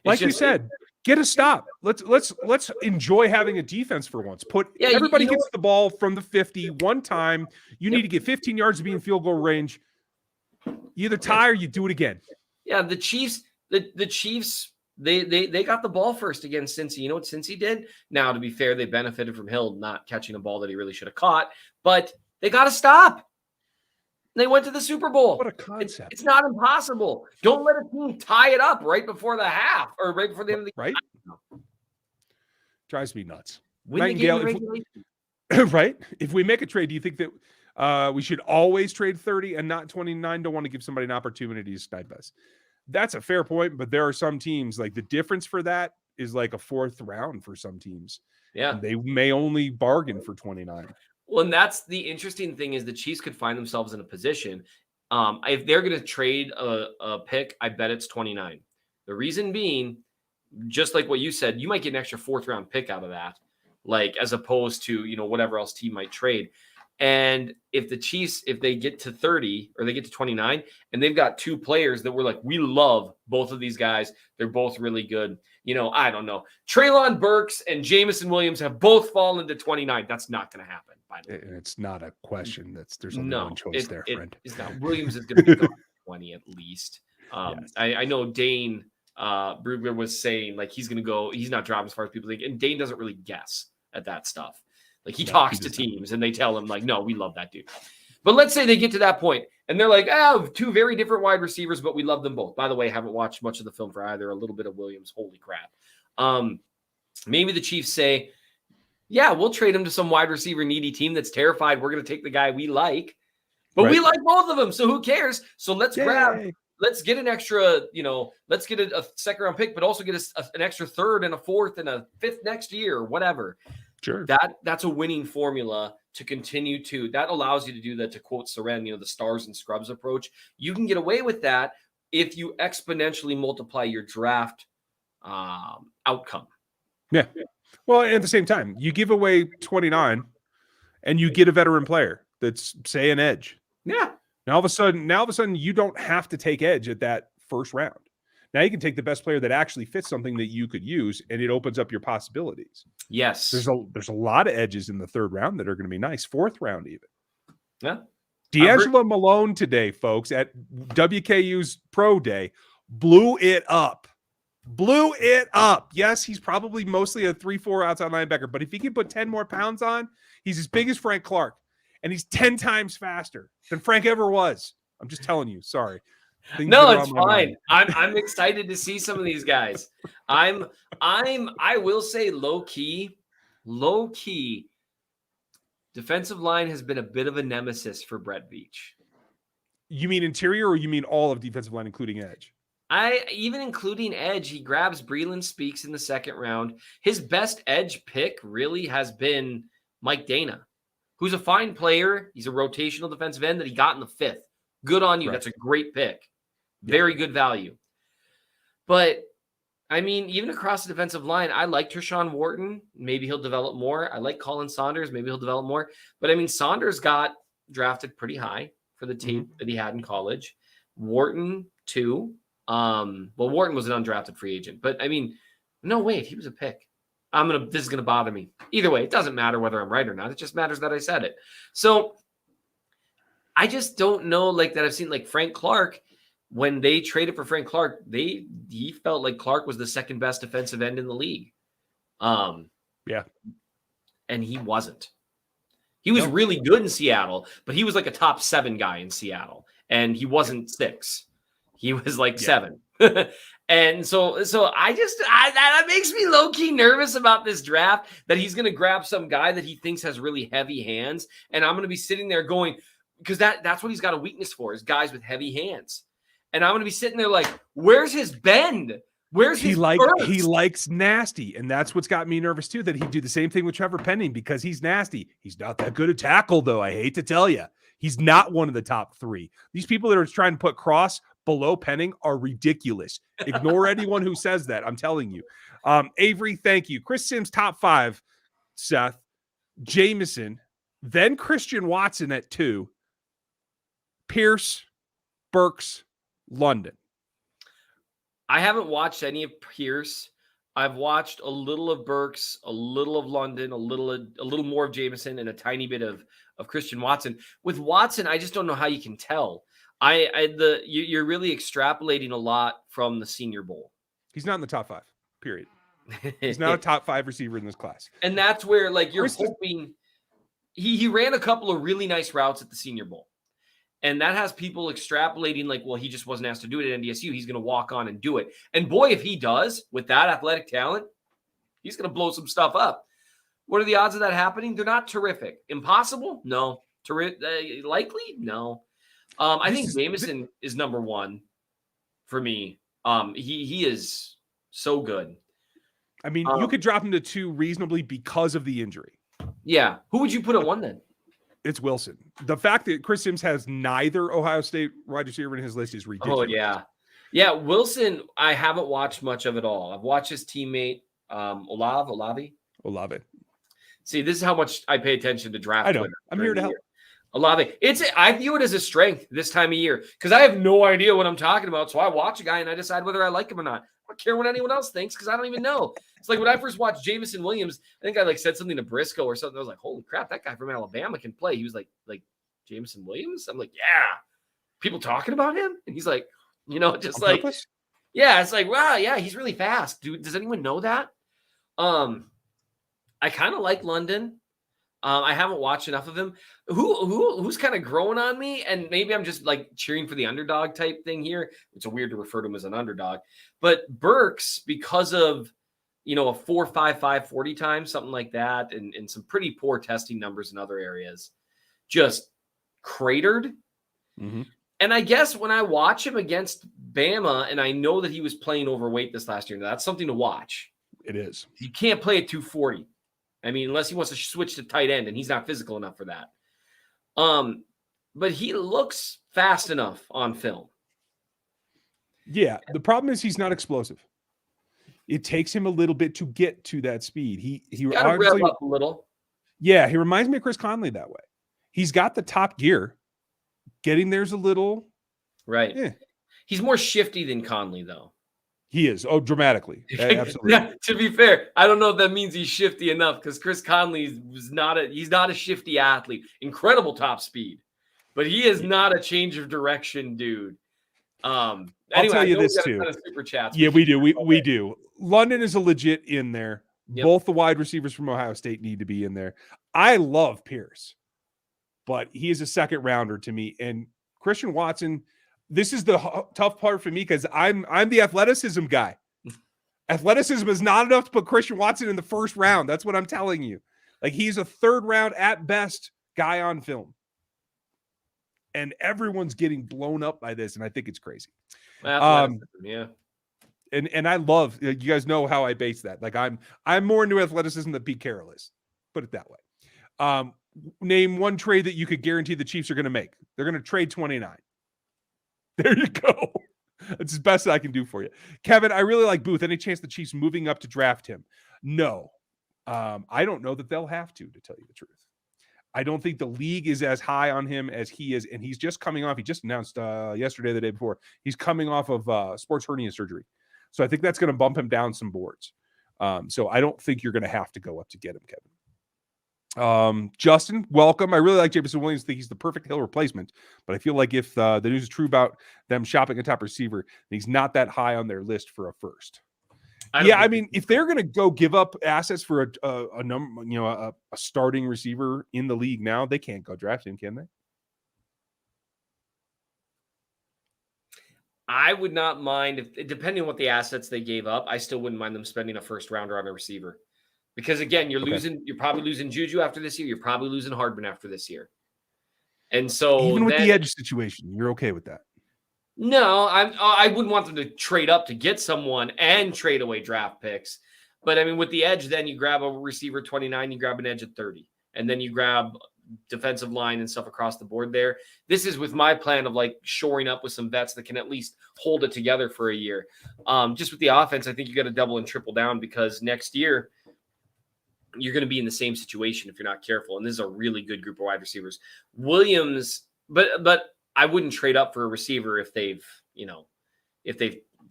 like you said, get a stop. Let's enjoy having a defense for once. Everybody gets the ball from the 50 one time. You need to get 15 yards to be in field goal range. You either tie or you do it again. Yeah, the Chiefs, the Chiefs, they got the ball first against Cincy. You know what Cincy did? Now, to be fair, they benefited from Hill not catching a ball that he really should have caught, but they got to stop. They went to the Super Bowl. What a concept. It's not impossible. Don't let a team tie it up right before the half or right before the end of the right? Drives me nuts. Nightingale, right? If we make a trade, do you think that we should always trade 30 and not 29? Don't want to give somebody an opportunity to snipe us. That's a fair point, but there are some teams, like the difference for that is like a fourth round for some teams. Yeah. And they may only bargain for 29. Well, and that's the interesting thing is the Chiefs could find themselves in a position. If they're going to trade a pick, I bet it's 29. The reason being, just like what you said, you might get an extra fourth round pick out of that, like as opposed to, whatever else team might trade. And if the Chiefs, if they get to 30 or they get to 29 and they've got two players that we're like, we love both of these guys. They're both really good. I don't know. Treylon Burks and Jameson Williams have both fallen to 29. That's not going to happen. By the way. It's not a question. There's only one choice there, friend. It's not. Williams is going to be 20 at least. Yes. I know Dane Brugler was saying like he's going to go. He's not dropping as far as people think. And Dane doesn't really guess at that stuff. Like he talks to teams and they tell him like, no, we love that dude. But let's say they get to that point and they're like, two very different wide receivers, but we love them both. By the way, haven't watched much of the film for either. A little bit of Williams. Holy crap. Maybe the Chiefs say, yeah, we'll trade him to some wide receiver needy team that's terrified we're going to take the guy we like. But we like both of them, so who cares? So let's let's get an extra, let's get a second round pick, but also get an extra third and a fourth and a fifth next year or whatever. Sure. That's a winning formula to continue to. That allows you to do that, to quote Seren, the stars and scrubs approach. You can get away with that if you exponentially multiply your draft outcome. Yeah. Well, at the same time, you give away 29 and you get a veteran player that's, say, an edge. Yeah. Now, all of a sudden, you don't have to take edge at that first round. Now you can take the best player that actually fits something that you could use, and it opens up your possibilities. Yes. There's a lot of edges in the third round that are going to be nice. Fourth round, even. Yeah. D'Angelo Malone today, folks, at WKU's Pro Day, blew it up. Yes, he's probably mostly a 3-4 outside linebacker, but if he can put 10 more pounds on, he's as big as Frank Clark, and he's 10 times faster than Frank ever was. I'm just telling you. Sorry. No, it's fine. I'm excited to see some of these guys. I will say low key, defensive line has been a bit of a nemesis for Brett Veach. You mean interior, or you mean all of defensive line, including edge? Even including edge, he grabs Breeland Speaks in the second round. His best edge pick really has been Mike Dana, who's a fine player. He's a rotational defensive end that he got in the fifth. Good on you. Right. That's a great pick. Very good value. But I mean, even across the defensive line, I like Tershawn Wharton. Maybe he'll develop more. I like Colin Saunders. Maybe he'll develop more. But I mean, Saunders got drafted pretty high for the tape that he had in college. Wharton too. Well, Wharton was an undrafted free agent, but I mean, no, wait, he was a pick. This is gonna bother me. Either way, it doesn't matter whether I'm right or not. It just matters that I said it. So I just don't know, like, that I've seen like Frank Clark. When they traded for Frank Clark, he felt like Clark was the second best defensive end in the league. Yeah. And he wasn't. He was really good in Seattle, but he was like a top 7 guy in Seattle, and he wasn't 6. He was like 7. And so that makes me low key nervous about this draft, that he's going to grab some guy that he thinks has really heavy hands, and I'm going to be sitting there going, because that's what he's got a weakness for, is guys with heavy hands. And I'm going to be sitting there like, where's his bend? Where's his burst? He likes nasty, and that's what's got me nervous too, that he'd do the same thing with Trevor Penning because he's nasty. He's not that good at tackle, though. I hate to tell you. He's not one of the top 3. These people that are trying to put Cross below Penning are ridiculous. Ignore anyone who says that. I'm telling you. Avery, thank you. Chris Sims, top 5. Seth. Jameson. Then Christian Watson at 2. Pierce. Burks. London. I haven't watched any of Pierce. I've watched a little of Burks, a little of London, a little more of Jameson, and a tiny bit of Christian Watson. With Watson, I just don't know how you can tell. You're really extrapolating a lot from the Senior Bowl. He's not in the top 5. Period. He's not a top 5 receiver in this class. And that's where, like, you're hoping. He ran a couple of really nice routes at the Senior Bowl. And that has people extrapolating like, well, he just wasn't asked to do it at NDSU. He's going to walk on and do it. And boy, if he does, with that athletic talent, he's going to blow some stuff up. What are the odds of that happening? They're not terrific. Impossible? No. Likely? No. I think Jameson is number 1 for me. He is so good. I mean, you could drop him to 2 reasonably because of the injury. Yeah. Who would you put at 1 then? It's Wilson. The fact that Chris Sims has neither Ohio State wide receiver in his list is ridiculous. Oh, yeah. Yeah, Wilson, I haven't watched much of at all. I've watched his teammate, Olave. See, this is how much I pay attention to draft. I know. I'm here to help. Olave. I view it as a strength this time of year because I have no idea what I'm talking about. So I watch a guy and I decide whether I like him or not. I don't care what anyone else thinks because I don't even know. It's like when I first watched Jameson Williams, I think I like said something to Briscoe or something. I was like, holy crap, that guy from Alabama can play. He was like Jameson Williams? I'm like, yeah. People talking about him? And he's like, just like, yeah, it's like, wow, yeah, he's really fast. Does anyone know that? I kind of like London. I haven't watched enough of him. Who's kind of growing on me, and maybe I'm just like cheering for the underdog type thing here. It's weird to refer to him as an underdog, but Burks, because of a 4.55 40 time, something like that, and some pretty poor testing numbers in other areas, just cratered. Mm-hmm. And I guess when I watch him against Bama, and I know that he was playing overweight this last year, that's something to watch. It is. You can't play at 240. I mean, unless he wants to switch to tight end, and he's not physical enough for that. But he looks fast enough on film. Yeah, the problem is he's not explosive. It takes him a little bit to get to that speed. He got to rev up a little. Yeah, he reminds me of Chris Conley that way. He's got the top gear. Getting there's a little right. Yeah. He's more shifty than Conley, though. He is. Oh, dramatically. Absolutely. Yeah, to be fair, I don't know if that means he's shifty enough because Chris Conley he's not a shifty athlete. Incredible top speed, but he is not a change of direction dude. Anyway, I'll tell you this too. Super chats. Yeah, we do. We do. London is a legit in there. Yep. Both the wide receivers from Ohio State need to be in there. I love Pierce, but he is a second rounder to me. And Christian Watson, this is the tough part for me because I'm the athleticism guy. Athleticism is not enough to put Christian Watson in the first round. That's what I'm telling you. Like, he's a third round at best guy on film. And everyone's getting blown up by this, and I think it's crazy. Yeah. And I love, you guys know how I base that. Like, I'm more into athleticism than Pete Carroll is. Put it that way. Name one trade that you could guarantee the Chiefs are going to make. They're going to trade 29. There you go. It's the best I can do for you. Kevin, I really like Booth. Any chance the Chiefs moving up to draft him? No. I don't know that they'll have to tell you the truth. I don't think the league is as high on him as he is, and he's just coming off. He just announced yesterday, the day before, he's coming off of sports hernia surgery. So I think that's going to bump him down some boards. So I don't think you're going to have to go up to get him, Kevin. Justin, welcome. I really like Jameson Williams. I think he's the perfect Hill replacement, but I feel like if the news is true about them shopping a top receiver, he's not that high on their list for a first. I mean, if they're going to go give up assets for a number, a starting receiver in the league now, they can't go draft him, can they? I would not mind if, depending on what the assets they gave up, I still wouldn't mind them spending a first rounder on a receiver. Because again, you're probably losing Juju after this year. You're probably losing Hardman after this year. And so even with the edge situation, you're okay with that? No, I wouldn't want them to trade up to get someone and trade away draft picks. But I mean, with the edge, then you grab a receiver 29, you grab an edge at 30, and then you grab defensive line and stuff across the board there. This is with my plan of like shoring up with some vets that can at least hold it together for a year. Just with the offense, I think you got to double and triple down because next year you're going to be in the same situation if you're not careful. And this is a really good group of wide receivers. Williams, but I wouldn't trade up for a receiver if they've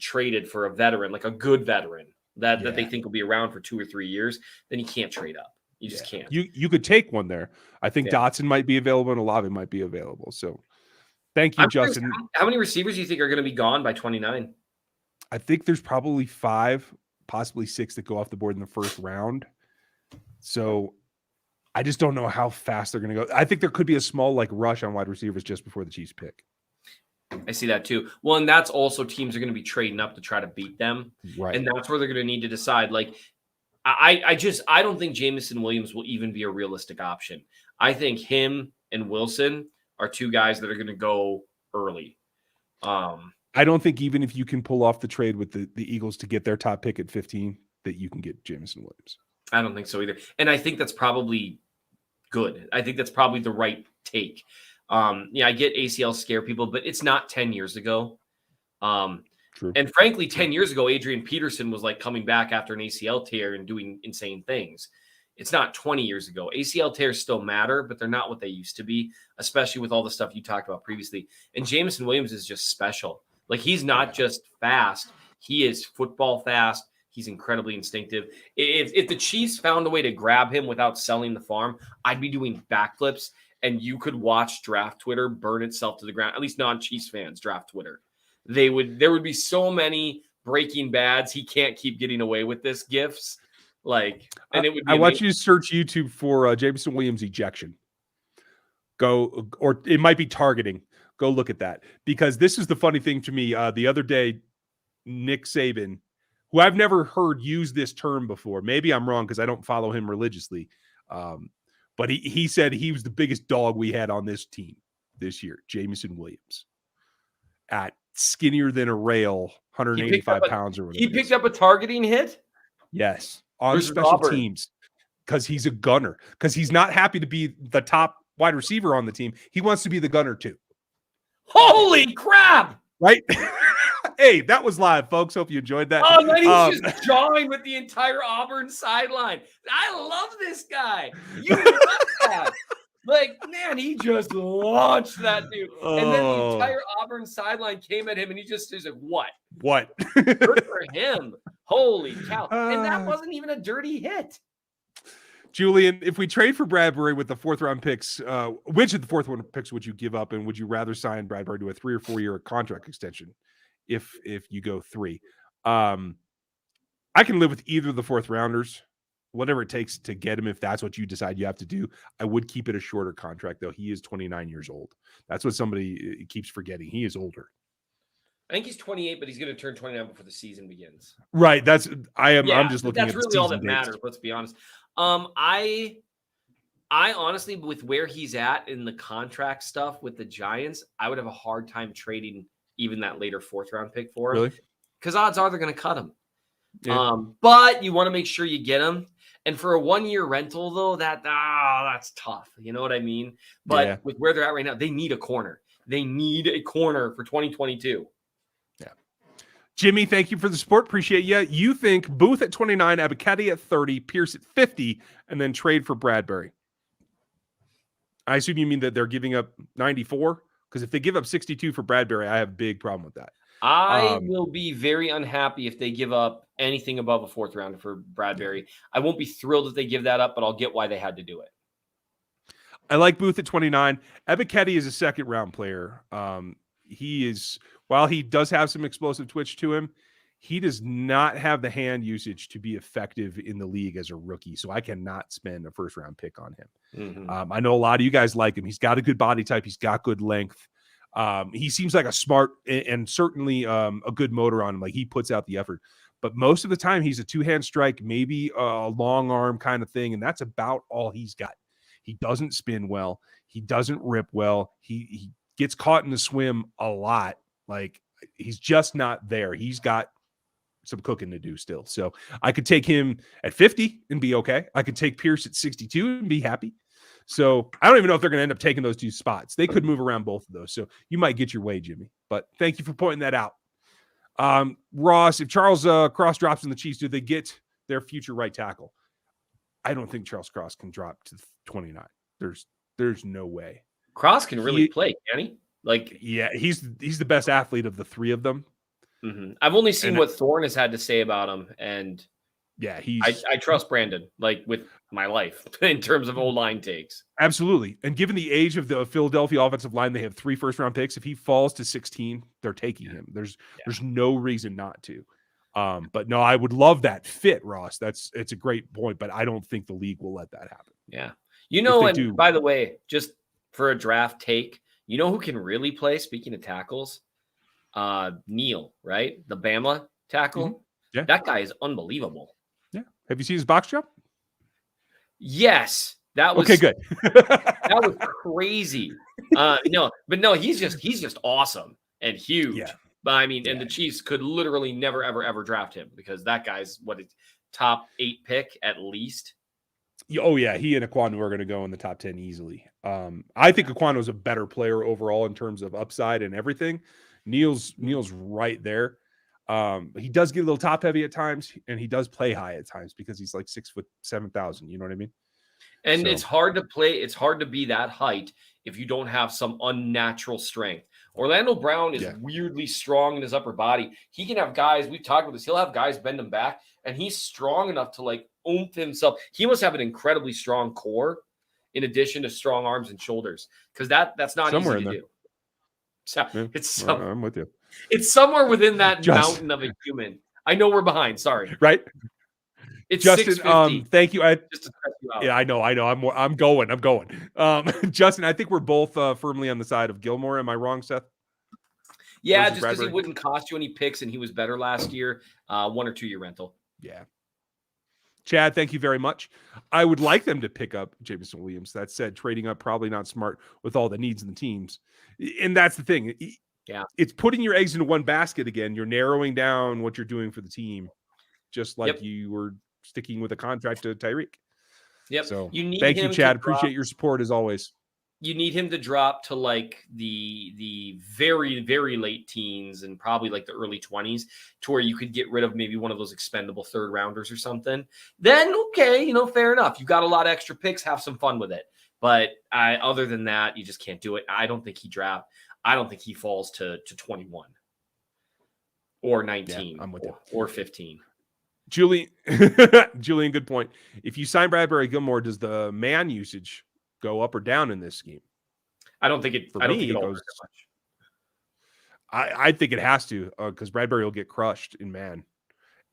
traded for a veteran, like a good veteran that they think will be around for 2 or 3 years. Then you can't trade up. You just can't. You could take one there. I think Dotson might be available and Olave might be available. So thank you, Justin. How many receivers do you think are going to be gone by 29? I think there's probably 5, possibly 6 that go off the board in the first round. So I just don't know how fast they're going to go. I think there could be a small rush on wide receivers just before the Chiefs pick. I see that too. Well, and that's also teams are going to be trading up to try to beat them. Right. And that's where they're going to need to decide. I don't think Jameson Williams will even be a realistic option. I think him and Wilson are 2 guys that are going to go early. I don't think even if you can pull off the trade with the Eagles to get their top pick at 15, that you can get Jameson Williams. I don't think so either. And I think that's probably good. I think that's probably the right take. I get ACL scare people, but it's not 10 years ago. True. And frankly, 10 years ago, Adrian Peterson was coming back after an ACL tear and doing insane things. It's not 20 years ago. ACL tears still matter, but they're not what they used to be, especially with all the stuff you talked about previously. And Jameson Williams is just special. He's not just fast. He is football fast. He's incredibly instinctive. If the Chiefs found a way to grab him without selling the farm, I'd be doing backflips, and you could watch draft Twitter burn itself to the ground. At least non-Chiefs fans draft Twitter. There would be so many Breaking Bads. He can't keep getting away with this gifts. And it would be I want you to search YouTube for Jameson Williams ejection. Go, or it might be targeting. Go look at that, because this is the funny thing to me. The other day, Nick Saban, who I've never heard use this term before. Maybe I'm wrong because I don't follow him religiously. But he said he was the biggest dog we had on this team this year, Jameson Williams, at skinnier than a rail, 185 pounds or whatever. He picked up a targeting hit? Yes, on special teams, because he's a gunner, because he's not happy to be the top wide receiver on the team. He wants to be the gunner too. Holy crap! Right? Hey, that was live, folks. Hope you enjoyed that. Oh, man, he's just jawing with the entire Auburn sideline. I love this guy. You love that. Man, he just launched that dude. And then the entire Auburn sideline came at him, and he just is like, what? What? Good for him. Holy cow. And that wasn't even a dirty hit. Julian, if we trade for Bradbury with the 4th round picks, which of the 4th round picks would you give up? And would you rather sign Bradbury to a 3 or 4 year contract extension? If you go 3, I can live with either of the 4th rounders, whatever it takes to get him. If that's what you decide you have to do, I would keep it a shorter contract, though. He is 29 years old. That's what somebody keeps forgetting. He is older. I think he's 28, but he's going to turn 29 before the season begins. Right. I'm just looking at that's really all that matters. Let's be honest. I honestly, with where he's at in the contract stuff with the Giants, I would have a hard time trading even that later 4th round pick for him. Really? Because odds are they're going to cut him. Yeah. But you want to make sure you get him. And for a 1-year rental, though, that's tough. You know what I mean? But with where they're at right now, they need a corner. They need a corner for 2022. Yeah. Jimmy, thank you for the support. Appreciate you. You think Booth at 29, Abicati at 30, Pierce at 50, and then trade for Bradbury. I assume you mean that they're giving up 94? Because if they give up 62 for Bradbury, I have a big problem with that. I will be very unhappy if they give up anything above a 4th rounder for Bradbury. I won't be thrilled if they give that up, but I'll get why they had to do it. I like Booth at 29. Ebiketie is a 2nd-round player. He is, while he does have some explosive twitch to him, he does not have the hand usage to be effective in the league as a rookie. So I cannot spend a 1st-round pick on him. Mm-hmm. I know a lot of you guys like him. He's got a good body type. He's got good length. He seems like a smart and certainly a good motor on him. Like he puts out the effort. But most of the time, he's a 2-hand strike, maybe a long arm kind of thing. And that's about all he's got. He doesn't spin well. He doesn't rip well. He gets caught in the swim a lot. Like he's just not there. He's got some cooking to do still. So I could take him at 50 and be okay. I could take Pierce at 62 and be happy. So I don't even know if they're going to end up taking those 2 spots. They could move around both of those. So you might get your way, Jimmy. But thank you for pointing that out. Ross, if Charles Cross drops in the Chiefs, do they get their future right tackle? I don't think Charles Cross can drop to 29. There's no way. Cross can really play, can he? Like, yeah, he's the best athlete of the 3 of them. Mm-hmm. I've only seen what Thorne has had to say about him, and yeah, I trust Brandon like with my life in terms of O-line takes. Absolutely, and given the age of the Philadelphia offensive line, they have 3 first-round picks. If he falls to 16, they're taking him. There's no reason not to. But no, I would love that fit, Ross. It's a great point, but I don't think the league will let that happen. Yeah. And by the way, just for a draft take, you know who can really play, speaking of tackles? Neal, right? The Bama tackle. Mm-hmm. Yeah. That guy is unbelievable. Yeah. Have you seen his box jump? Yes. That was okay, good. that was crazy. No, he's just awesome and huge. Yeah. But I mean, and the Chiefs could literally never, ever draft him because that guy's top 8 pick at least. Oh yeah, he and Ekwonu are going to go in the top 10 easily. I think Ekwonu is a better player overall in terms of upside and everything. Neal's right there. He does get a little top heavy at times, and he does play high at times because he's like 6'7", you know what I mean? And it's hard to play. It's hard to be that height if you don't have some unnatural strength. Orlando Brown is weirdly strong in his upper body. He can have guys, we've talked about this, he'll have guys bend him back, and he's strong enough to like oomph himself. He must have an incredibly strong core in addition to strong arms and shoulders, because that's not somewhere easy to do. So I'm with you. It's somewhere within that mountain of a human. I know we're behind. Sorry. Right. It's Justin. 650. Thank you. Just to stress you out. Yeah, I know. I'm going. Justin, I think we're both firmly on the side of Gilmore. Am I wrong, Seth? Yeah, just because he wouldn't cost you any picks and he was better last year. 1 or 2 year rental. Yeah. Chad, thank you very much. I would like them to pick up Jameson Williams. That said, trading up probably not smart with all the needs in the teams. And that's the thing. Yeah. It's putting your eggs into one basket again. You're narrowing down what you're doing for the team, just like you were sticking with a contract to Tyreek. Yep. So you thank you, Chad. Appreciate your support as always. You need him to drop to like the very, very late teens and probably like the early 20s to where you could get rid of maybe one of those expendable 3rd rounders or something. Then, okay, fair enough. You got a lot of extra picks, have some fun with it. But other than that, you just can't do it. I don't think he falls to 21 or 19 I'm with you. Or 15. Julian, good point. If you sign Bradbury Gilmore, does the man usage go up or down in this scheme? I don't think it goes much. I think it has to because Bradbury will get crushed in man.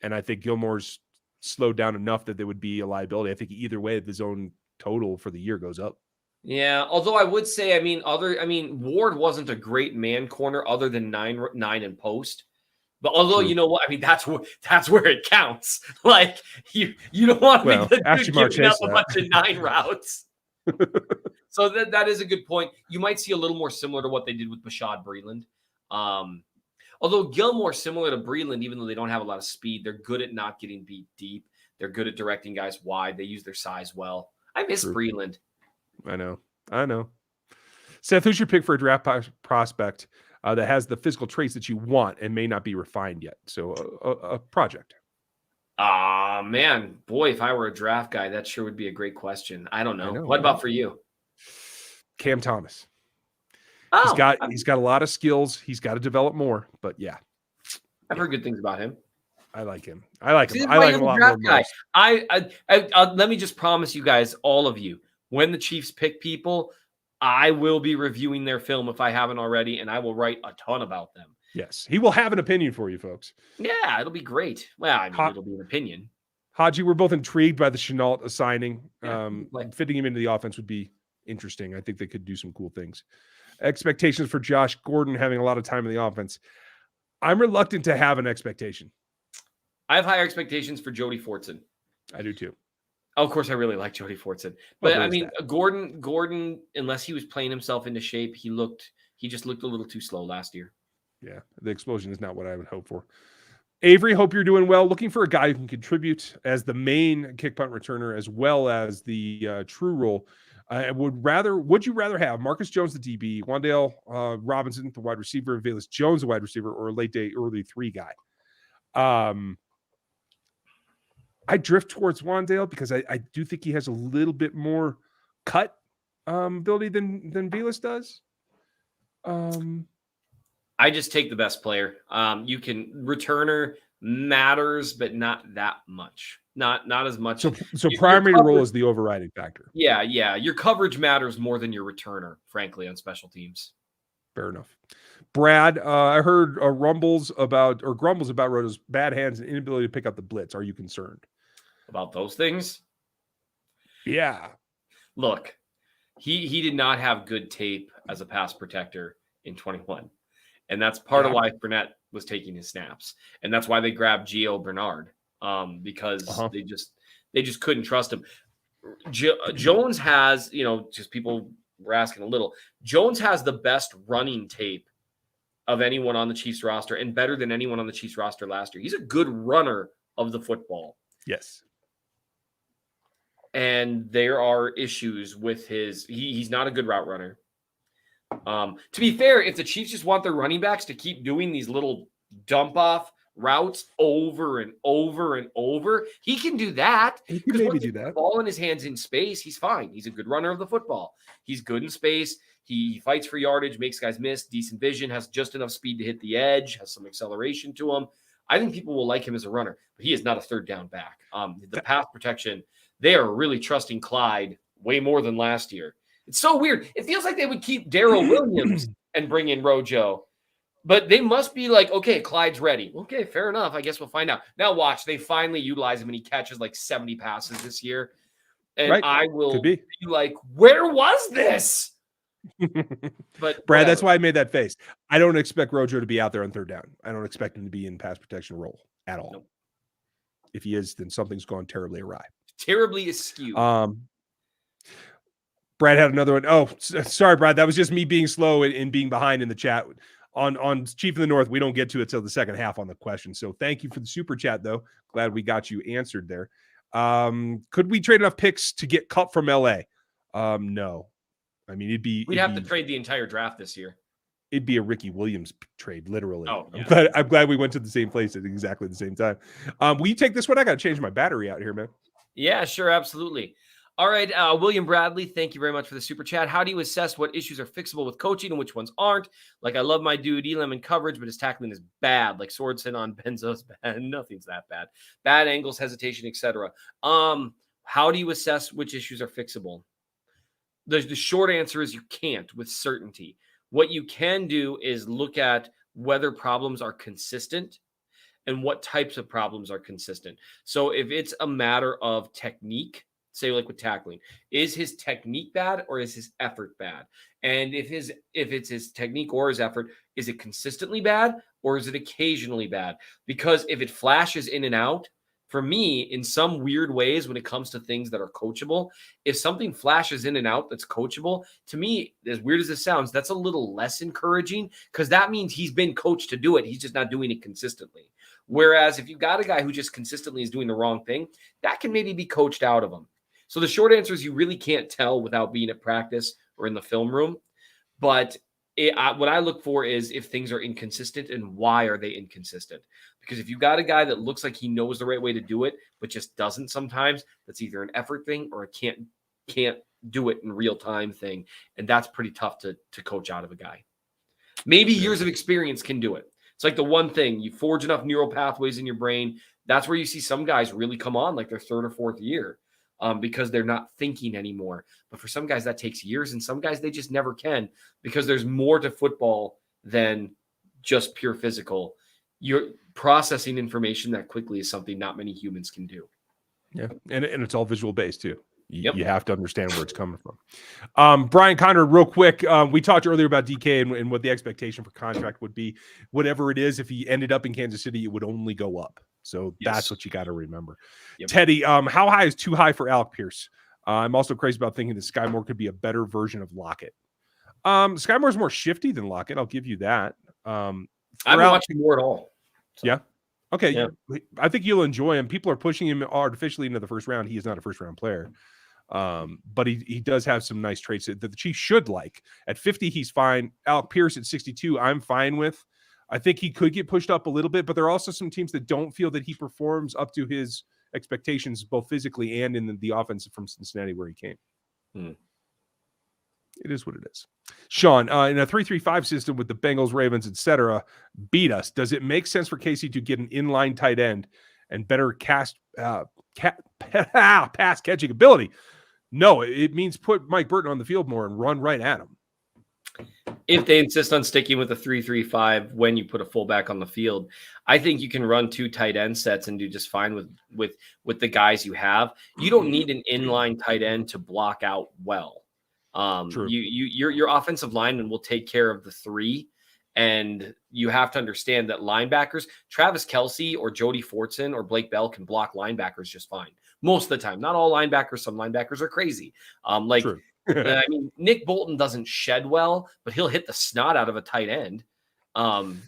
And I think Gilmore's slowed down enough that there would be a liability. I think either way, the zone total for the year goes up. Yeah, although I would say, Ward wasn't a great man corner other than 9 in post. But although you know what, that's where it counts. Like you don't want to be the dude giving up a bunch of 9 routes. So that is a good point. You might see a little more similar to what they did with Bashaud Breeland. Although Gilmore, similar to Breeland, even though they don't have a lot of speed, they're good at not getting beat deep. They're good at directing guys wide. They use their size well. I miss Breeland. I know. Seth, who's your pick for a draft prospect? that has the physical traits that you want and may not be refined yet. So a project. Man, boy, if I were a draft guy, that sure would be a great question. I don't know. What Right? about for you? Cam Thomas. Oh, He's got a lot of skills. He's got to develop more, but yeah. I've heard good things about him. I like him. I like him. See, I like him a lot more than guy. most. Let me just promise you guys, all of you, when the Chiefs pick people, I will be reviewing their film if I haven't already, and I will write a ton about them. Yes, he will have an opinion for you, folks. Yeah, it'll be great. Well, I mean, it'll be an opinion. Haji, we're both intrigued by the Chenault signing. Yeah, fitting him into the offense would be interesting. I think they could do some cool things. Expectations for Josh Gordon having a lot of time in the offense. I'm reluctant to have an expectation. I have higher expectations for Jody Fortson. I do too. Of course, I really like Jody Fortson. But I mean, Gordon, unless he was playing himself into shape, he just looked a little too slow last year. Yeah, the explosion is not what I would hope for. Avery, hope you're doing well. Looking for a guy who can contribute as the main kick punt returner as well as the true role. Would you rather have Marcus Jones, the DB, Wan'Dale Robinson, the wide receiver, Valdes Jones, the wide receiver, or a late day, early 3 guy? I drift towards Wan'Dale because I do think he has a little bit more cut ability than Valdes does. I just take the best player. You can returner matters, but not that much. Not as much. So primary role is the overriding factor. Yeah. Your coverage matters more than your returner, frankly, on special teams. Fair enough. Brad, I heard grumbles about Roto's bad hands and inability to pick up the blitz. Are you concerned about those things? Yeah. Look, he did not have good tape as a pass protector in 21. And that's part of why Fournette was taking his snaps. And that's why they grabbed Gio Bernard, because they just couldn't trust him. Jones has, just people were asking a little, Jones has the best running tape of anyone on the Chiefs roster and better than anyone on the Chiefs roster last year. He's a good runner of the football. Yes. And there are issues with he's not a good route runner. To be fair, if the Chiefs just want their running backs to keep doing these little dump off routes over and over and over, he can do that. He can maybe do that. Ball in his hands in space, he's fine. He's a good runner of the football. He's good in space. He fights for yardage, makes guys miss, decent vision, has just enough speed to hit the edge, has some acceleration to him. I think people will like him as a runner, but he is not a third down back. The pass protection, they are really trusting Clyde way more than last year. It's so weird. It feels like they would keep Darrell Williams and bring in Rojo, but they must be like, okay, Clyde's ready. Okay, fair enough. I guess we'll find out. Now watch, they finally utilize him and he catches like 70 passes this year. And I will be like, where was this? But Brad, that's why I made that face. I don't expect Rojo to be out there on third down. I don't expect him to be in pass protection role at all. Nope. If he is, then something's gone terribly awry. Terribly askew. Brad had another one. Oh, sorry, Brad. That was just me being slow and being behind in the chat. On Chief of the North, we don't get to it till the second half on the question. So thank you for the super chat, though. Glad we got you answered there. Could we trade enough picks to get Cup from LA? No. I mean, we'd have to trade the entire draft this year. It'd be a Ricky Williams trade, literally. Oh, yeah. I'm glad we went to the same place at exactly the same time. Will you take this one? I got to change my battery out here, man. Yeah, sure. Absolutely. All right. William Bradley, thank you very much for the super chat. How do you assess what issues are fixable with coaching and which ones aren't? Like, I love my dude Elam in coverage, but his tackling is bad. Like Swordson on Benzo's bad. Nothing's that bad. Bad angles, hesitation, etc. How do you assess which issues are fixable? The short answer is you can't with certainty. What you can do is look at whether problems are consistent and what types of problems are consistent. So if it's a matter of technique, say like with tackling, is his technique bad or is his effort bad? And if it's his technique or his effort, is it consistently bad or is it occasionally bad? Because if it flashes in and out, for me, in some weird ways, when it comes to things that are coachable, if something flashes in and out that's coachable, to me, as weird as it sounds, that's a little less encouraging because that means he's been coached to do it. He's just not doing it consistently. Whereas if you've got a guy who just consistently is doing the wrong thing, that can maybe be coached out of him. So the short answer is you really can't tell without being at practice or in the film room. But what I look for is if things are inconsistent and why are they inconsistent? Because if you got a guy that looks like he knows the right way to do it, but just doesn't sometimes, that's either an effort thing or a can't do it in real time thing. And that's pretty tough to coach out of a guy. Maybe years of experience can do it. It's like the one thing, you forge enough neural pathways in your brain. That's where you see some guys really come on like their third or fourth year. Because they're not thinking anymore. But for some guys, that takes years, and some guys, they just never can because there's more to football than just pure physical. You're processing information that quickly is something not many humans can do. Yeah, and it's all visual based too. Yep. You have to understand where it's coming from. Brian Conrad, real quick, we talked earlier about DK and what the expectation for contract would be. Whatever it is, if he ended up in Kansas City, it would only go up. So that's what you got to remember. Yep. Teddy, how high is too high for Alec Pierce? I'm also crazy about thinking that Sky Moore could be a better version of Lockett. Sky Moore's more shifty than Lockett. I'll give you that. I'm not watching Moore at all. So. Yeah. Okay. Yeah. I think you'll enjoy him. People are pushing him artificially into the first round. He is not a first round player. But he does have some nice traits that the Chiefs should like. At 50, he's fine. Alec Pierce at 62, I'm fine with. I think he could get pushed up a little bit, but there are also some teams that don't feel that he performs up to his expectations, both physically and in the offense from Cincinnati where he came. It is what it is. Sean, in a 3-3-5 system with the Bengals, Ravens, etc., beat us. Does it make sense for Casey to get an inline tight end and better pass catching ability? No, it means put Mike Burton on the field more and run right at him. If they insist on sticking with a 3-3-5 when you put a fullback on the field, I think you can run 2 tight end sets and do just fine with the guys you have. You don't need an inline tight end to block out well. Your offensive lineman will take care of the 3, and you have to understand that linebackers, Travis Kelce or Jody Fortson or Blake Bell can block linebackers just fine most of the time. Not all linebackers. Some linebackers are crazy. I mean, Nick Bolton doesn't shed well, but he'll hit the snot out of a tight end. And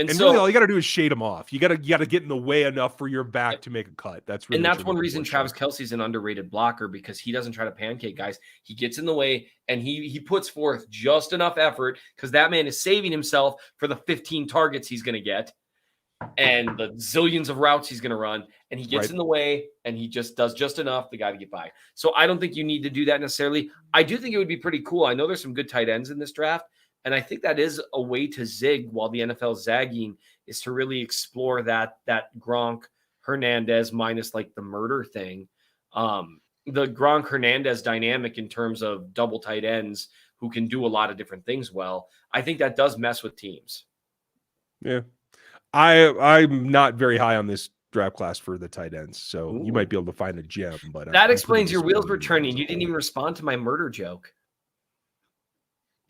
so really all you got to do is shade him off. You got to get in the way enough for your back to make a cut. That's one reason Travis Kelce's an underrated blocker, because he doesn't try to pancake guys. He gets in the way and he puts forth just enough effort, because that man is saving himself for the 15 targets he's going to get and the zillions of routes he's going to run, and he gets in the way and he just does just enough the guy to get by. So I don't think you need to do that necessarily. I do think it would be pretty cool. I know there's some good tight ends in this draft, and I think that is a way to zig while the NFL is zagging, is to really explore that Gronk Hernandez minus like the murder thing. The Gronk Hernandez dynamic in terms of double tight ends who can do a lot of different things well. I think that does mess with teams. Yeah. I'm not very high on this draft class for the tight ends, so you might be able to find a gem. But that explains your wheels were turning. You didn't even respond to my murder joke.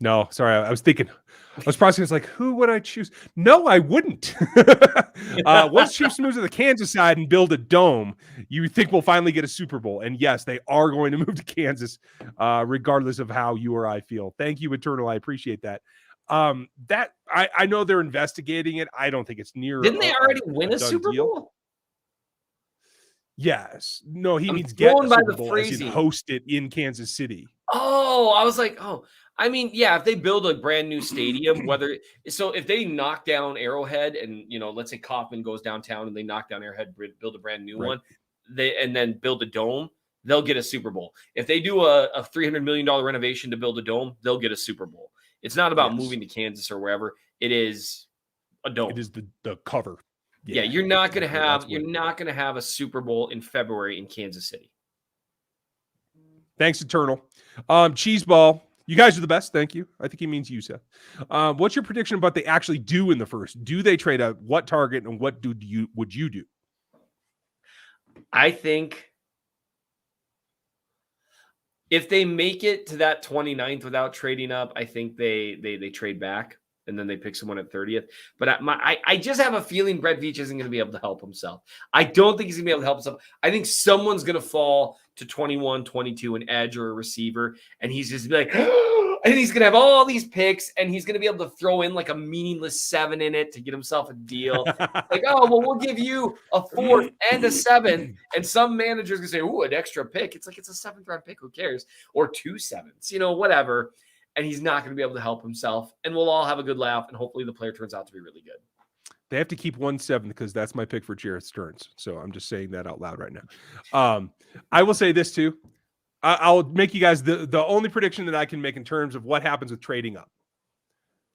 No, sorry. I was processing. It's like, who would I choose? No, I wouldn't. Once Chiefs move to the Kansas side and build a dome, you think we'll finally get a Super Bowl. And yes, they are going to move to Kansas, regardless of how you or I feel. Thank you, Eternal. I appreciate that. I know they're investigating it. I don't think it's near. Didn't they already win a Super Bowl? Yes. No, he means get a Super Bowl as in host it in Kansas City. Oh, I was like, I mean, yeah, if they build a brand new stadium, if they knock down Arrowhead and, let's say Kaufman goes downtown and they knock down Arrowhead, build a brand new one, and then build a dome, they'll get a Super Bowl. If they do a $300 million renovation to build a dome, they'll get a Super Bowl. It's not about moving to Kansas or wherever. It is a dome. It is the cover. Yeah, you're not going to have a Super Bowl in February in Kansas City. Thanks, Eternal. Cheeseball, you guys are the best. Thank you. I think he means you, Seth. What's your prediction about they actually do in the first? Do they trade out what target, and what would you do? I think if they make it to that 29th without trading up, I think they trade back and then they pick someone at 30th. But I just have a feeling Brett Veach isn't going to be able to help himself. I don't think he's going to be able to help himself. I think someone's going to fall to 21, 22, an edge or a receiver, and he's just be like, and he's going to have all these picks, and he's going to be able to throw in like a meaningless 7 in it to get himself a deal. Like, we'll give you a 4th and a 7th. And some managers going to say, an extra pick. It's like, it's a 7th round pick. Who cares? Or 2 7s, whatever. and he's not going to be able to help himself. And we'll all have a good laugh, and hopefully the player turns out to be really good. They have to keep 1-7 because that's my pick for Jarrett Stearns. So I'm just saying that out loud right now. I will say this too. I'll make you guys the only prediction that I can make in terms of what happens with trading up.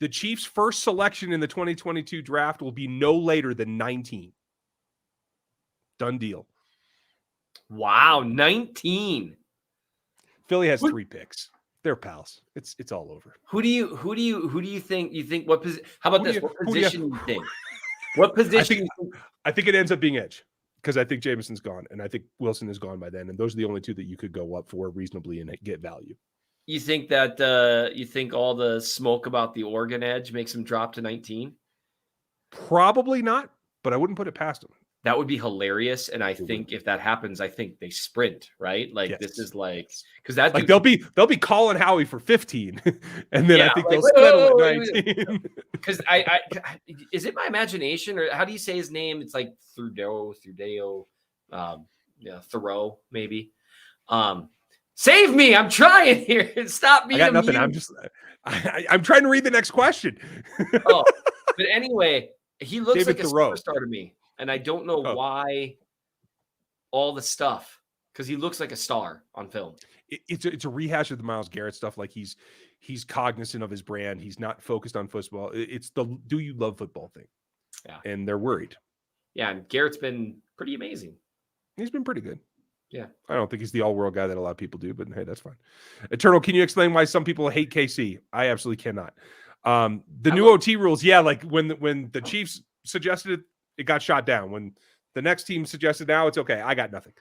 The Chiefs' first selection in the 2022 draft will be no later than 19. Done deal. Wow, 19. Philly has 3 picks. They're pals. It's all over. Who do you think? You think what position? How about this? What position do you think? What position? I think it ends up being edge because I think Jameson's gone and I think Wilson is gone by then, and those are the only 2 that you could go up for reasonably and get value. You think that you think all the smoke about the Oregon edge makes him drop to 19? Probably not, but I wouldn't put it past him. That would be hilarious, and I think if that happens, I think they sprint, right? Like this is like because that like they'll be calling Howie for 15, and then I think they'll settle at 19. Because I is it my imagination or how do you say his name? It's like Thoreau, Thoreau maybe. Save me! I'm trying here. Stop me. I got nothing. I'm trying to read the next question. But anyway, he looks David like a Thoreau. superstar to me. And I don't know why all the stuff, because he looks like a star on film. It's a rehash of the Myles Garrett stuff. Like he's cognizant of his brand. He's not focused on football. It's the do you love football thing. Yeah. And they're worried. Yeah. And Garrett's been pretty amazing. He's been pretty good. Yeah. I don't think he's the all-world guy that a lot of people do, but hey, that's fine. Eternal, can you explain why some people hate KC? I absolutely cannot. The new OT rules, like when the Chiefs suggested it, it got shot down. When the next team suggested now, it's okay. I got nothing.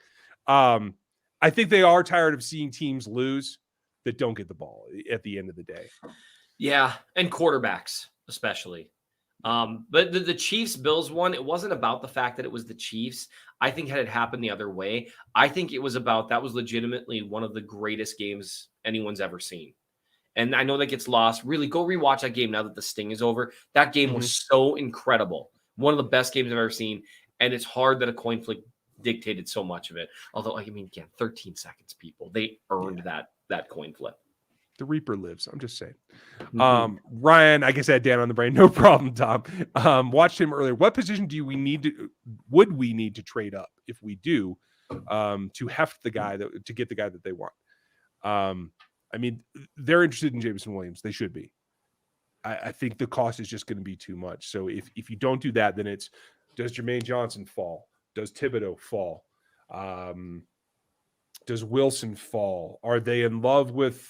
I think they are tired of seeing teams lose that don't get the ball at the end of the day. Yeah, and quarterbacks especially. But the Chiefs-Bills one, it wasn't about the fact that it was the Chiefs. I think had it happened the other way, I think it was about that was legitimately one of the greatest games anyone's ever seen. And I know that gets lost. Really, go rewatch that game now that the sting is over. That game was so incredible. One of the best games I've ever seen. And it's hard that a coin flip dictated so much of it. Although, 13 seconds, people. They earned that coin flip. The Reaper lives. I'm just saying. Ryan, I guess I had Dan on the brain. No problem, Tom. Watched him earlier. What position would we need to trade up if we do to heft the guy to get the guy that they want? They're interested in Jameson Williams. They should be. I think the cost is just going to be too much. So if you don't do that, then it's does Jermaine Johnson fall? Does Thibodeau fall? Does Wilson fall? Are they in love with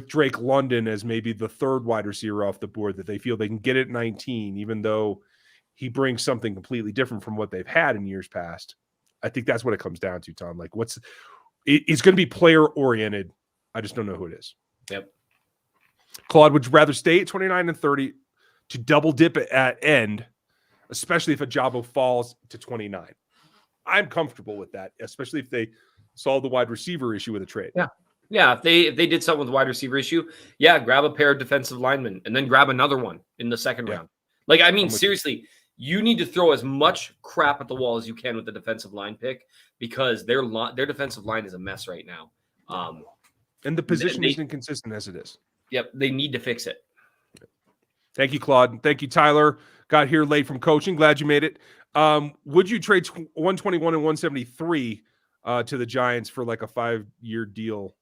Drake London as maybe the third wide receiver off the board that they feel they can get at 19, even though he brings something completely different from what they've had in years past? I think that's what it comes down to, Tom. Like it's going to be player oriented. I just don't know who it is. Yep. Claude, would you rather stay at 29 and 30 to double dip it at end, especially if Ajabo falls to 29? I'm comfortable with that, especially if they solve the wide receiver issue with a trade. Yeah. Yeah. If they did something with the wide receiver issue, grab a pair of defensive linemen and then grab another one in the second round. Like, seriously, you need to throw as much crap at the wall as you can with the defensive line pick because their defensive line is a mess right now. And the position isn't inconsistent as it is. Yep, they need to fix it. Thank you, Claude. Thank you, Tyler. Got here late from coaching. Glad you made it. Would you trade 121 and 173 to the Giants for like a 5-year deal?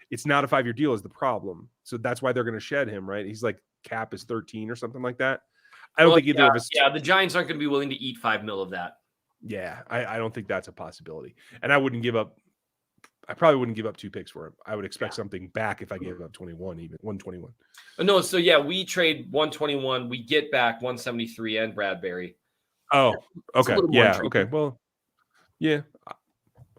It's not a 5-year deal is the problem. So that's why they're going to shed him, right? He's like cap is 13 or something like that. I don't think either of us. Yeah, the Giants aren't going to be willing to eat $5 million of that. Yeah, I don't think that's a possibility. And I probably wouldn't give up 2 picks for him. I would expect something back if I gave up 21, even 121. No, so we trade 121. We get back 173 and Bradbury. Oh, okay. Yeah, okay. Well, yeah.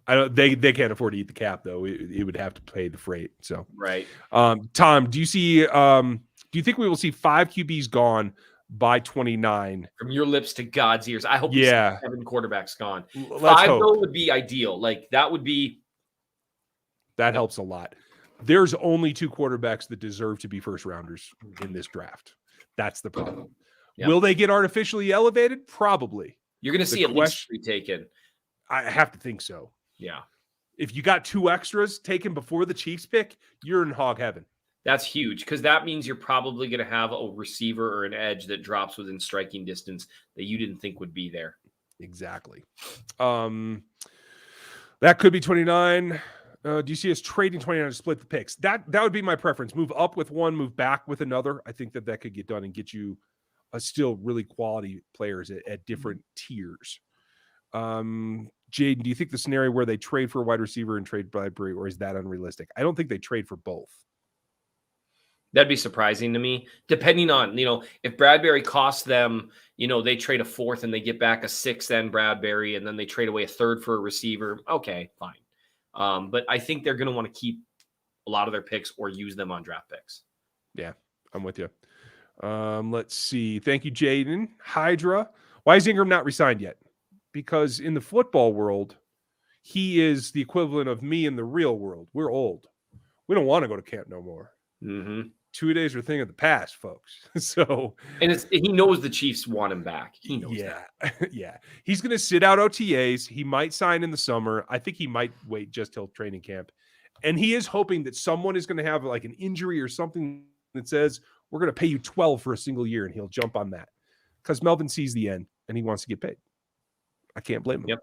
I don't. They can't afford to eat the cap though. It would have to pay the freight. So right. Tom, do you see? Do you think we will see 5 QBs gone by 29? From your lips to God's ears. I hope. Yeah. 7 quarterbacks gone. Let's 5 hope. though would be ideal. Like that would be. That helps a lot. There's only 2 quarterbacks that deserve to be first rounders in this draft. That's the problem. Yep. Will they get artificially elevated? Probably. You're going to see at least 3 taken. I have to think so. Yeah. If you got 2 extras taken before the Chiefs pick, you're in hog heaven. That's huge because that means you're probably going to have a receiver or an edge that drops within striking distance that you didn't think would be there. Exactly. That could be 29. Do you see us trading 29 to split the picks? That would be my preference. Move up with one, move back with another. I think that could get done and get you still really quality players at different tiers. Jaden, do you think the scenario where they trade for a wide receiver and trade Bradbury, or is that unrealistic? I don't think they trade for both. That'd be surprising to me, depending on, if Bradbury costs them, they trade a fourth and they get back a sixth and Bradbury, and then they trade away a third for a receiver. Okay, fine. But I think they're going to want to keep a lot of their picks or use them on draft picks. Yeah, I'm with you. Let's see. Thank you, Jaden. Hydra. Why is Ingram not resigned yet? Because in the football world, he is the equivalent of me in the real world. We're old. We don't want to go to camp no more. Mm-hmm. 2 days are a thing of the past, folks. So, and he knows the Chiefs want him back. He knows that. Yeah. He's going to sit out OTAs. He might sign in the summer. I think he might wait just till training camp. And he is hoping that someone is going to have like an injury or something that says, we're going to pay you 12 for a single year, and he'll jump on that because Melvin sees the end and he wants to get paid. I can't blame him.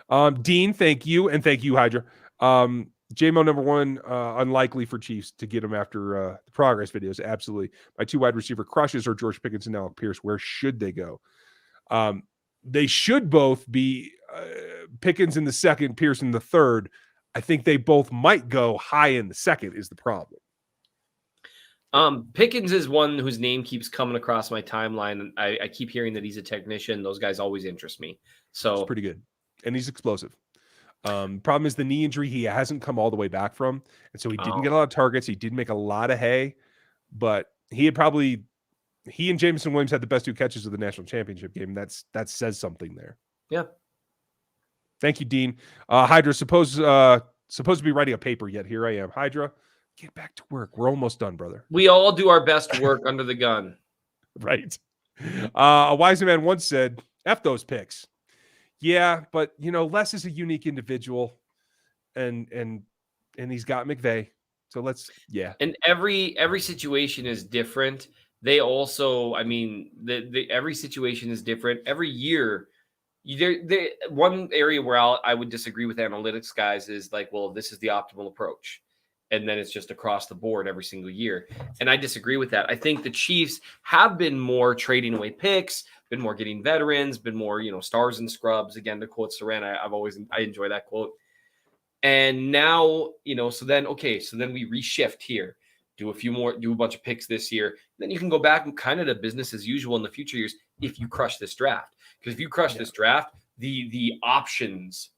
Yep. Dean, thank you. And thank you, Hydra. JMO number one, unlikely for Chiefs to get him after the progress videos. Absolutely. My 2 wide receiver crushes are George Pickens and Alec Pierce. Where should they go? They should both be Pickens in the second, Pierce in the third. I think they both might go high in the second is the problem. Pickens is one whose name keeps coming across my timeline. And I keep hearing that he's a technician. Those guys always interest me. So it's pretty good. And he's explosive. Problem is the knee injury he hasn't come all the way back from. And so he didn't get a lot of targets. He did make a lot of hay, but he and Jameson Williams had the best 2 catches of the national championship game. That says something there. Yeah. Thank you, Dean. Hydra, supposed to be writing a paper yet. Here I am. Hydra, get back to work. We're almost done, brother. We all do our best work under the gun. Right. A wise man once said, F those picks. Yeah, but Les is a unique individual, and he's got McVay. So And every situation is different. They also, every situation is different. Every year, one area where I would disagree with analytics guys is like, well, this is the optimal approach. And then it's just across the board every single year. And I disagree with that. I think the Chiefs have been more trading away picks, been more getting veterans, been more, stars and scrubs. Again, to quote Saran, I enjoy that quote. And now, so then we reshift here, do a bunch of picks this year. Then you can go back and kind of to business as usual in the future years if you crush this draft. Because if you crush this draft, the options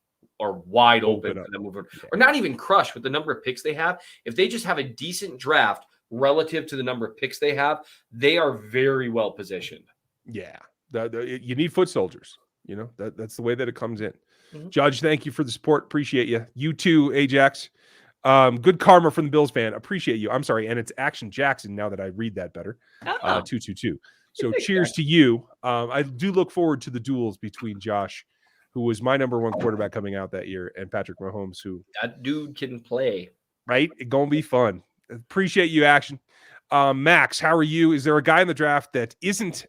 are wide open for them moving, or not even crush with the number of picks they have. If they just have a decent draft relative to the number of picks they have, they are very well positioned. Yeah. You need foot soldiers. That's the way that it comes in. Mm-hmm. Judge, thank you for the support. Appreciate you. You too, Ajax. Good karma from the Bills fan. Appreciate you. I'm sorry. And it's Action Jackson now that I read that better. 222. So cheers to you. I do look forward to the duels between Josh, who was my number 1 quarterback coming out that year, and Patrick Mahomes, who that dude can play. Right? It's going to be fun. Appreciate you, Action. Max, how are you? Is there a guy in the draft that isn't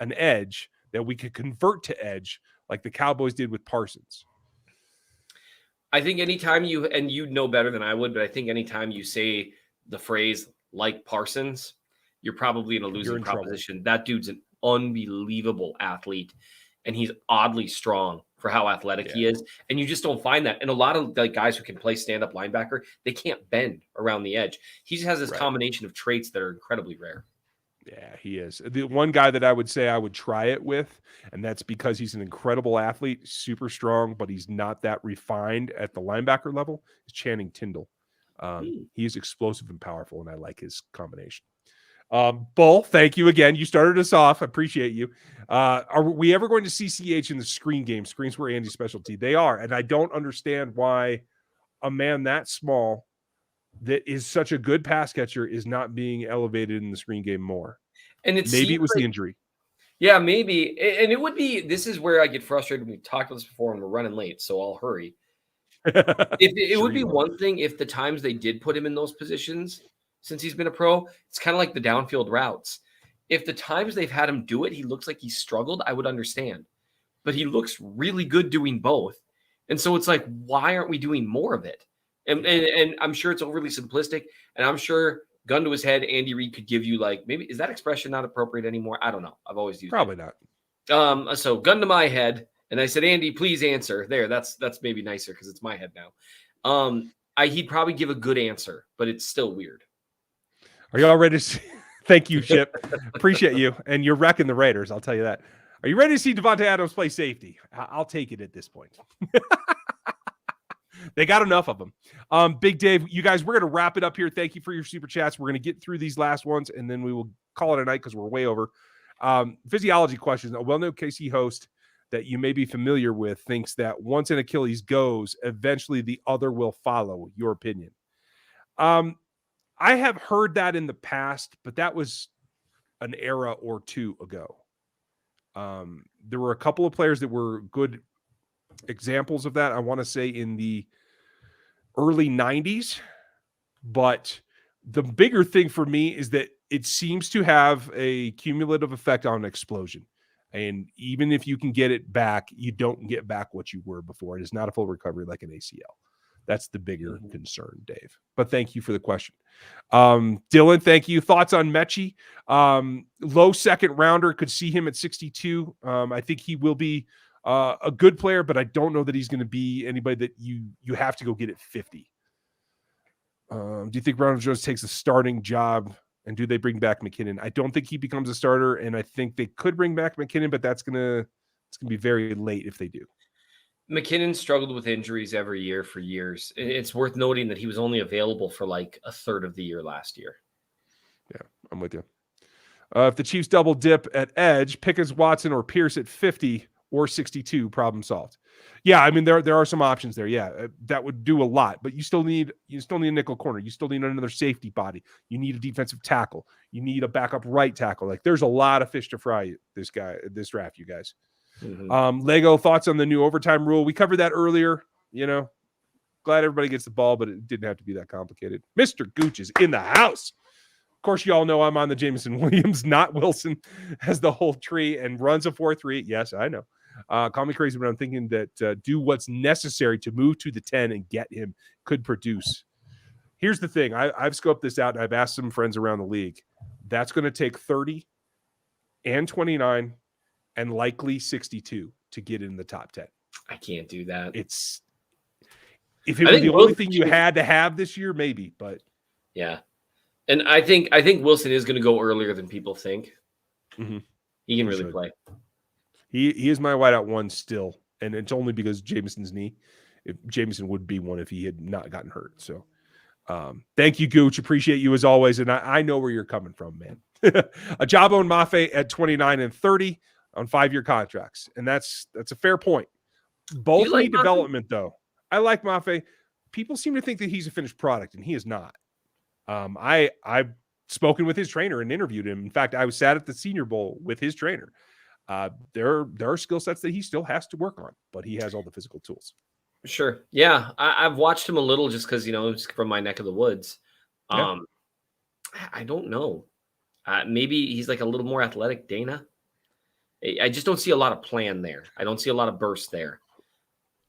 an edge that we could convert to edge like the Cowboys did with Parsons? I think anytime you know better than I would, but I think anytime you say the phrase like Parsons, you're probably in a losing proposition. That dude's an unbelievable athlete, and he's oddly strong for how athletic he is. And you just don't find that. And a lot of the guys who can play stand-up linebacker, they can't bend around the edge. He just has this combination of traits that are incredibly rare. Yeah, he is. The one guy that I would say I would try it with, and that's because he's an incredible athlete, super strong, but he's not that refined at the linebacker level, is Channing Tindall. He is explosive and powerful, and I like his combination. Bull, thank you again. You started us off. I appreciate you. Are we ever going to see CH in the screen game? Screens were Andy's specialty. They are, and I don't understand why a man that small that is such a good pass catcher is not being elevated in the screen game more. And maybe it was the injury. Yeah, maybe. And it would be, this is where I get frustrated. We talked about this before and we're running late, so I'll hurry. It would be one thing if the times they did put him in those positions, since he's been a pro. It's kind of like the downfield routes. If the times they've had him do it, he looks like he's struggled, I would understand. But he looks really good doing both. And so it's like, why aren't we doing more of it? And I'm sure it's overly simplistic. And I'm sure, gun to his head, Andy Reid could give you like, maybe, is that expression not appropriate anymore? I don't know. I've always used Probably it. not. So gun to my head. And I said, Andy, please answer. There, that's maybe nicer because it's my head now. He'd probably give a good answer, but it's still weird. Are you all ready to see? Thank you, Chip. Appreciate you. And you're wrecking the Raiders, I'll tell you that. Are you ready to see Devontae Adams play safety? I'll take it at this point. They got enough of them. Big Dave, you guys, we're going to wrap it up here. Thank you for your super chats. We're going to get through these last ones, and then we will call it a night because we're way over. Physiology questions. A well-known KC host that you may be familiar with thinks that once an Achilles goes, eventually the other will follow. Your opinion? I have heard that in the past, but that was an era or two ago. There were a couple of players that were good examples of that. I want to say in the early 90s, but the bigger thing for me is that it seems to have a cumulative effect on explosion. And even if you can get it back, you don't get back what you were before. It is not a full recovery like an ACL. That's the bigger concern, Dave. But thank you for the question. Dylan, thank you. Thoughts on Mechie? Low second rounder, could see him at 62. I think he will be a good player, but I don't know that he's going to be anybody that you have to go get at 50. Do you think Ronald Jones takes a starting job? And do they bring back McKinnon? I don't think he becomes a starter, and I think they could bring back McKinnon, but it's gonna be very late if they do. McKinnon struggled with injuries every year for years. It's worth noting that he was only available for like a third of the year last year. Yeah, I'm with you. If the Chiefs double dip at edge, Pickens, Watson, or Pierce at 50 or 62, problem solved. Yeah, I mean there are some options there. Yeah, that would do a lot, but you still need a nickel corner. You still need another safety body. You need a defensive tackle. You need a backup right tackle. Like there's a lot of fish to fry this draft, you guys. Mm-hmm. Lego, thoughts on the new overtime rule? We covered that earlier. Glad everybody gets the ball, but it didn't have to be that complicated. Mr. Gooch is in the house. Of course, you all know I'm on the Jameson Williams, not Wilson, has the whole tree and runs a 4.3. Yes, I know. Call me crazy, but I'm thinking that do what's necessary to move to the 10 and get him could produce. Here's the thing. I've scoped this out, and I've asked some friends around the league. That's going to take 30 and 29 and likely 62 to get in the top 10. I can't do that. If it was the only thing you had to have this year, maybe, but yeah. And I think Wilson is going to go earlier than people think. Mm-hmm. He can really play. He is my wideout one still, and it's only because Jameson's knee. If Jameson would be one if he had not gotten hurt. So thank you, Gooch. Appreciate you as always. And I know where you're coming from, man. Ajabo and Mafe at 29 and 30 on 5-year contracts. And that's a fair point. Both need development, though. I like Mafe. People seem to think that he's a finished product, and he is not. I've spoken with his trainer and interviewed him. In fact, I was sat at the Senior Bowl with his trainer. There are skill sets that he still has to work on, but he has all the physical tools. Sure. Yeah. I've watched him a little just because, it's from my neck of the woods. Yeah. I don't know. Maybe he's like a little more athletic Dana. I just don't see a lot of plan there. I don't see a lot of burst there.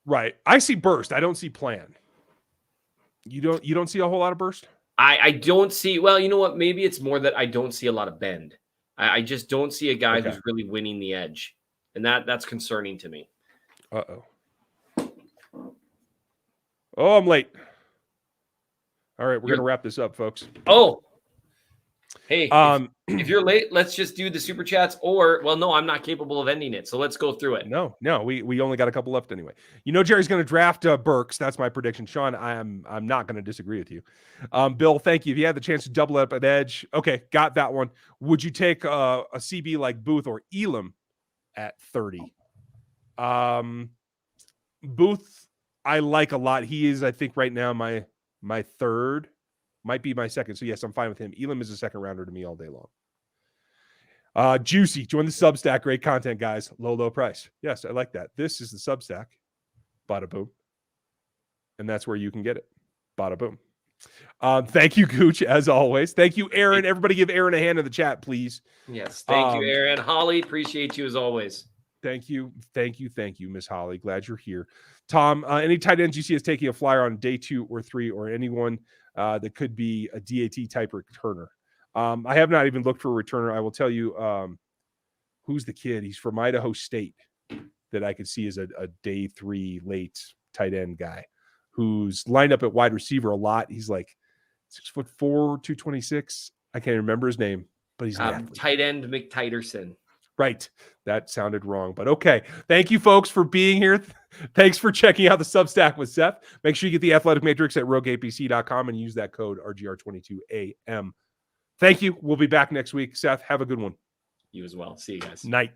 Right. I see burst. I don't see plan. You don't see a whole lot of burst? I don't see, well, you know what? Maybe it's more that I don't see a lot of bend. I just don't see a guy who's really winning the edge. And that's concerning to me. Uh-oh. Oh, I'm late. All right, we're going to wrap this up, folks. Oh. Hey, if you're late, let's just do the super chats no, I'm not capable of ending it. So let's go through it. No, we only got a couple left anyway. Jerry's going to draft Burks. That's my prediction. Sean, I'm not going to disagree with you. Bill, thank you. If you had the chance to double up at edge, okay, got that one. Would you take a CB like Booth or Elam at 30? Booth, I like a lot. He is, I think, right now my third. Might be my second. So, yes, I'm fine with him. Elam is a second rounder to me all day long. Juicy. Join the Substack. Great content, guys. Low price. Yes, I like that. This is the Substack. Bada boom. And that's where you can get it. Bada boom. Thank you, Gooch, as always. Thank you, Aaron. Everybody give Aaron a hand in the chat, please. Yes. Thank you, Aaron. Holly, appreciate you as always. Thank you, Miss Holly. Glad you're here. Tom, any tight ends you see as taking a flyer on day 2 or 3, or anyone that could be a DAT type returner? I have not even looked for a returner. I will tell you who's the kid. He's from Idaho State that I could see as a day 3 late tight end guy who's lined up at wide receiver a lot. He's like 6'4", 226. I can't remember his name, but he's tight end McTiterson. Right. That sounded wrong, but okay. Thank you, folks, for being here. Thanks for checking out the Substack with Seth. Make sure you get the Athletic Matrix at rogueapc.com and use that code RGR22AM. Thank you. We'll be back next week. Seth, have a good one. You as well. See you guys. Night.